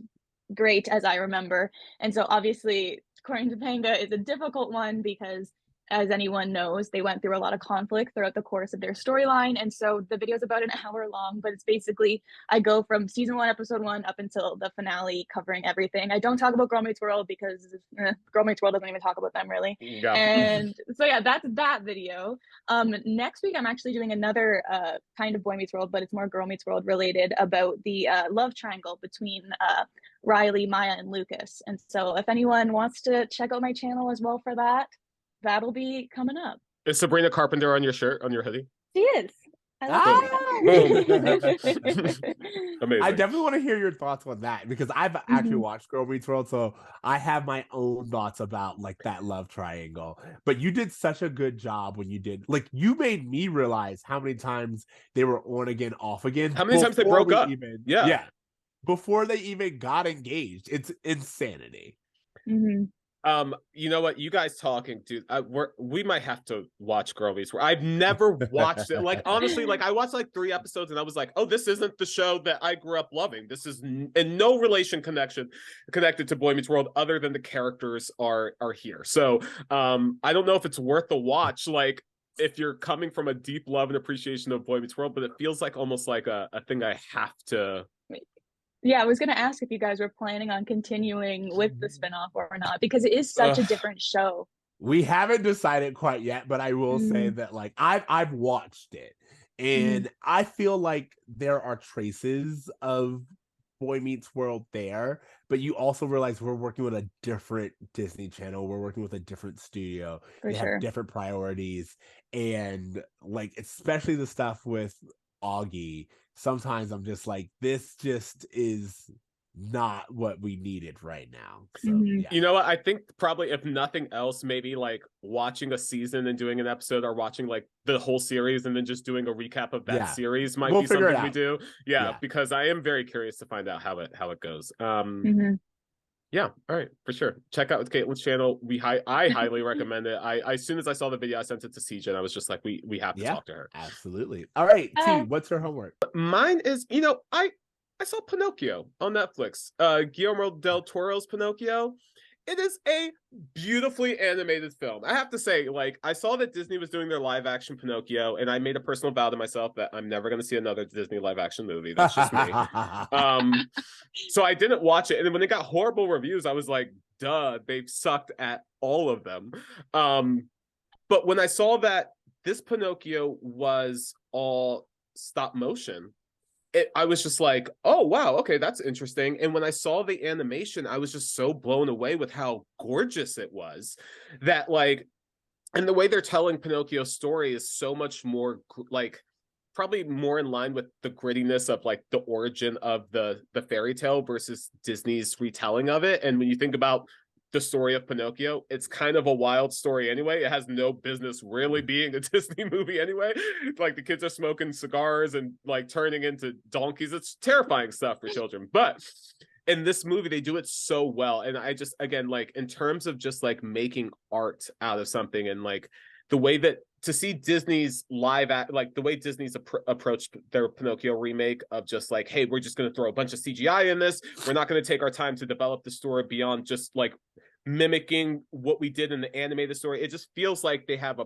great as I remember. And so obviously Cory and Topanga is a difficult one because, as anyone knows, they went through a lot of conflict throughout the course of their storyline. And so the video is about an hour long, but it's basically, I go from season 1, episode 1 up until the finale, covering everything. I don't talk about Girl Meets World because Girl Meets World doesn't even talk about them really. Yeah. And so yeah, that's that video. Next week, I'm actually doing another kind of Boy Meets World, but it's more Girl Meets World related, about the love triangle between Riley, Maya, and Lucas. And so if anyone wants to check out my channel as well for that, that'll be coming up. Is Sabrina Carpenter on your shirt, on your hoodie? She is. Amazing. I definitely want to hear your thoughts on that, because I've actually watched Girl Meets World, so I have my own thoughts about like that love triangle. But you did such a good job when you did, like, you made me realize how many times they were on again, off again. How many times they broke up? Yeah. Before they even got engaged. It's insanity. You know what, you guys talking, dude, we might have to watch Girl Meets World. I've never watched it. Like, honestly, like I watched like 3 episodes and I was like, oh, this isn't the show that I grew up loving. This is in no relation connected to Boy Meets World, other than the characters are here. So I don't know if it's worth the watch, like if you're coming from a deep love and appreciation of Boy Meets World, but it feels like almost like a thing I have to. Yeah, I was going to ask if you guys were planning on continuing with the spinoff or not, because it is such a different show. We haven't decided quite yet, but I will say that like I've watched it, and I feel like there are traces of Boy Meets World there, but you also realize we're working with a different Disney Channel. We're working with a different studio. They have different priorities, and like especially the stuff with Augie, sometimes I'm just like, this just is not what we needed right now. So yeah. You know what, I think probably if nothing else, maybe like watching a season and doing an episode, or watching like the whole series and then just doing a recap of that series might be something we do. Because I am very curious to find out how it goes. Yeah, all right, for sure. Check out Caitlin's channel. I highly recommend it. I as soon as I saw the video, I sent it to Ceej, and I was just like, we have to talk to her. Absolutely. All right, T, what's her homework? Mine is, you know, I saw Pinocchio on Netflix. Guillermo del Toro's Pinocchio. It is a beautifully animated film. I have to say, like, I saw that Disney was doing their live action Pinocchio, and I made a personal vow to myself that I'm never going to see another Disney live action movie. That's just me. So I didn't watch it, and then when it got horrible reviews, I was like, duh, they've sucked at all of them. But when I saw that this Pinocchio was all stop motion, I was just like, oh, wow, okay, that's interesting. And when I saw the animation, I was just so blown away with how gorgeous it was that, like, and the way they're telling Pinocchio's story is so much more, like, probably more in line with the grittiness of, like, the origin of the fairy tale versus Disney's retelling of it. And when you think about the story of Pinocchio, it's kind of a wild story anyway. It has no business really being a Disney movie anyway. Like, the kids are smoking cigars and, like, turning into donkeys. It's terrifying stuff for children. But in this movie, they do it so well. And I just, again, like, in terms of just, like, making art out of something, and, like, the way that to see Disney's like the way Disney's approached their Pinocchio remake of just like, hey, we're just going to throw a bunch of CGI in this. We're not going to take our time to develop the story beyond just like mimicking what we did in the animated story. It just feels like they have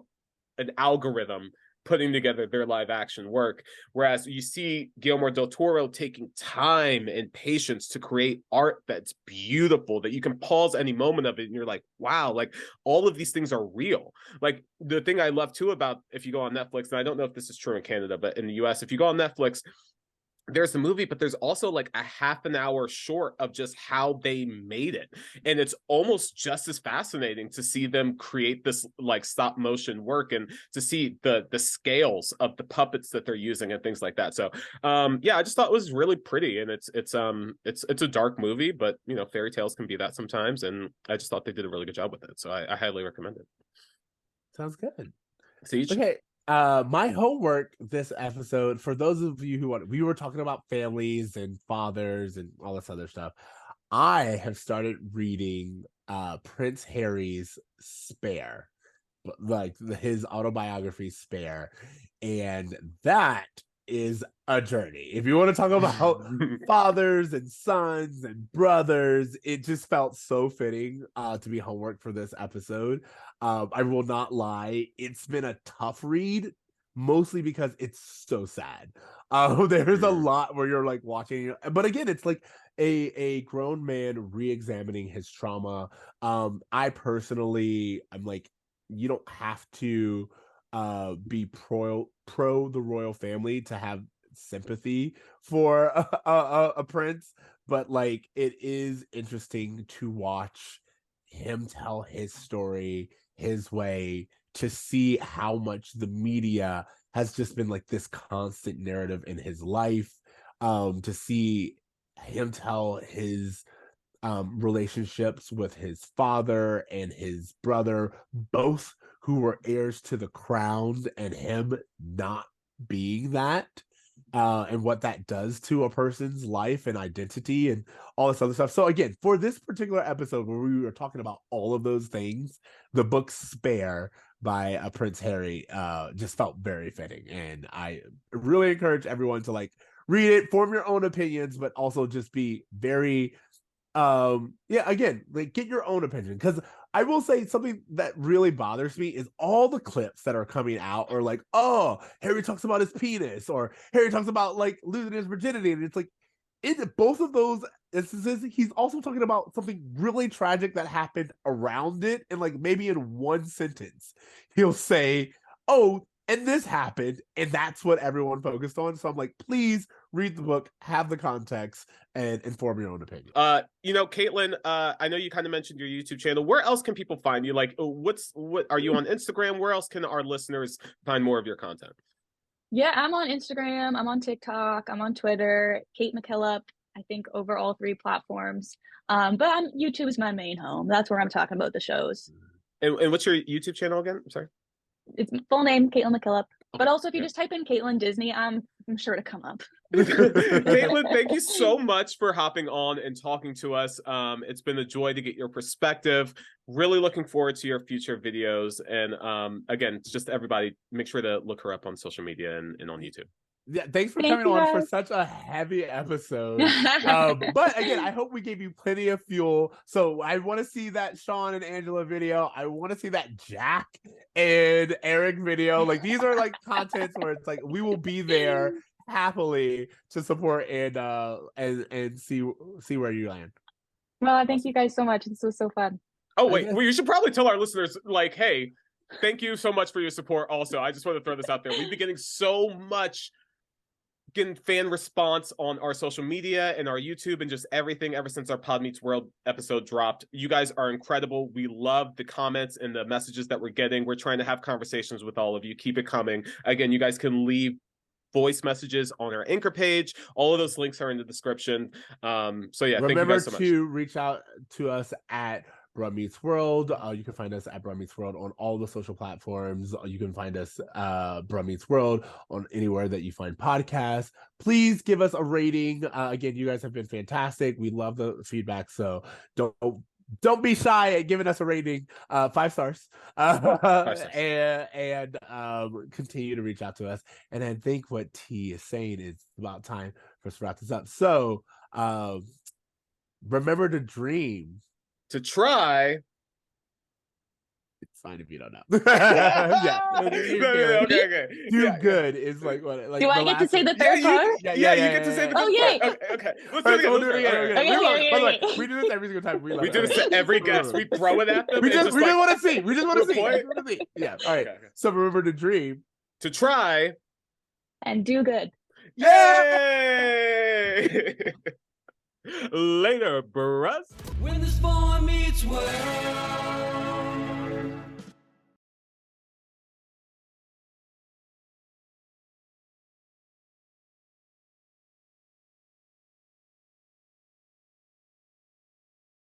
an algorithm putting together their live action work. Whereas you see Guillermo del Toro taking time and patience to create art that's beautiful, that you can pause any moment of it and you're like, wow, like all of these things are real. Like the thing I love too about, if you go on Netflix, and I don't know if this is true in Canada, but in the US, if you go on Netflix, there's the movie, but there's also like a half an hour short of just how they made it. And it's almost just as fascinating to see them create this like stop motion work and to see the scales of the puppets that they're using and things like that. So yeah, I just thought it was really pretty, and it's a dark movie, but you know, fairy tales can be that sometimes. And I just thought they did a really good job with it. So I highly recommend it. Sounds good. Ceej? Okay. My homework this episode, for those of you who want, we were talking about families and fathers and all this other stuff. I have started reading Prince Harry's Spare, like his autobiography Spare, and that is a journey. If you want to talk about fathers and sons and brothers, it just felt so fitting to be homework for this episode. I will not lie, it's been a tough read, mostly because it's so sad. There's a lot where you're like watching, but again, it's like a grown man re-examining his trauma. I personally, I'm like, you don't have to be pro the royal family to have sympathy for a prince, but like it is interesting to watch him tell his story his way, to see how much the media has just been like this constant narrative in his life, to see him tell his relationships with his father and his brother, both who were heirs to the crown, and him not being that, and what that does to a person's life and identity and all this other stuff. So again, for this particular episode where we were talking about all of those things, the book Spare by Prince Harry just felt very fitting, and I really encourage everyone to like read it, form your own opinions, but also just be very yeah, again, like get your own opinion, because I will say something that really bothers me is all the clips that are coming out are like, oh, Harry talks about his penis, or Harry talks about like losing his virginity, and it's like in both of those instances he's also talking about something really tragic that happened around it, and like maybe in one sentence he'll say, oh, and this happened, and that's what everyone focused on. So I'm like, please read the book, have the context, and inform your own opinion. You know, Caitlin, I know you kind of mentioned your YouTube channel. Where else can people find you? Like, what are you on Instagram? Where else can our listeners find more of your content? Yeah, I'm on Instagram, I'm on TikTok, I'm on Twitter, Cait McKillop, I think over all 3 platforms. But YouTube is my main home. That's where I'm talking about the shows. And what's your YouTube channel again? I'm sorry. It's full name, Caitlan McKillop. But also, if you just type in Caitlin Disney, I'm sure to come up. Caitlin, thank you so much for hopping on and talking to us. It's been a joy to get your perspective. Really looking forward to your future videos. And again, just everybody, make sure to look her up on social media and on YouTube. Yeah, thanks for Thank coming you, on for guys. such a heavy episode. But again, I hope we gave you plenty of fuel. So I want to see that Shawn and Angela video. I want to see that Jack and Eric video. Like these are like contents where it's like we will be there happily to support and see where you land. Well, thank you guys so much. This was so fun. Oh wait, well, you should probably tell our listeners, like, hey, thank you so much for your support. Also, I just want to throw this out there. We've been getting so much fan response on our social media and our YouTube and just everything ever since our Pod Meets World episode dropped. You guys are incredible. We love the comments and the messages that we're getting. We're trying to have conversations with all of you. Keep it coming. Again, you guys can leave voice messages on our Anchor page. All of those links are in the description. So yeah, thank you guys so much. Remember to reach out to us at Brum Meets World. You can find us at Brum Meets World on all the social platforms. You can find us Brum Meets World on anywhere that you find podcasts. Please give us a rating. Again, you guys have been fantastic. We love the feedback, so don't be shy at giving us a rating. 5 stars. 5 stars. And continue to reach out to us. And I think what T is saying is about time for us to wrap this up. So remember to dream. To try. It's fine if you don't know. Yeah. Okay. Do good is like what? Like do I get to say the third part? Yeah, you get to say the good part. Okay. Let's do it again. Okay. We do this every single time. We do this to every guest. We throw it at them. We just want to see. We just want to see. Yeah. All right. Okay. So remember to dream. To try. And do good. Yay! Later, bruh. When this boy meets world.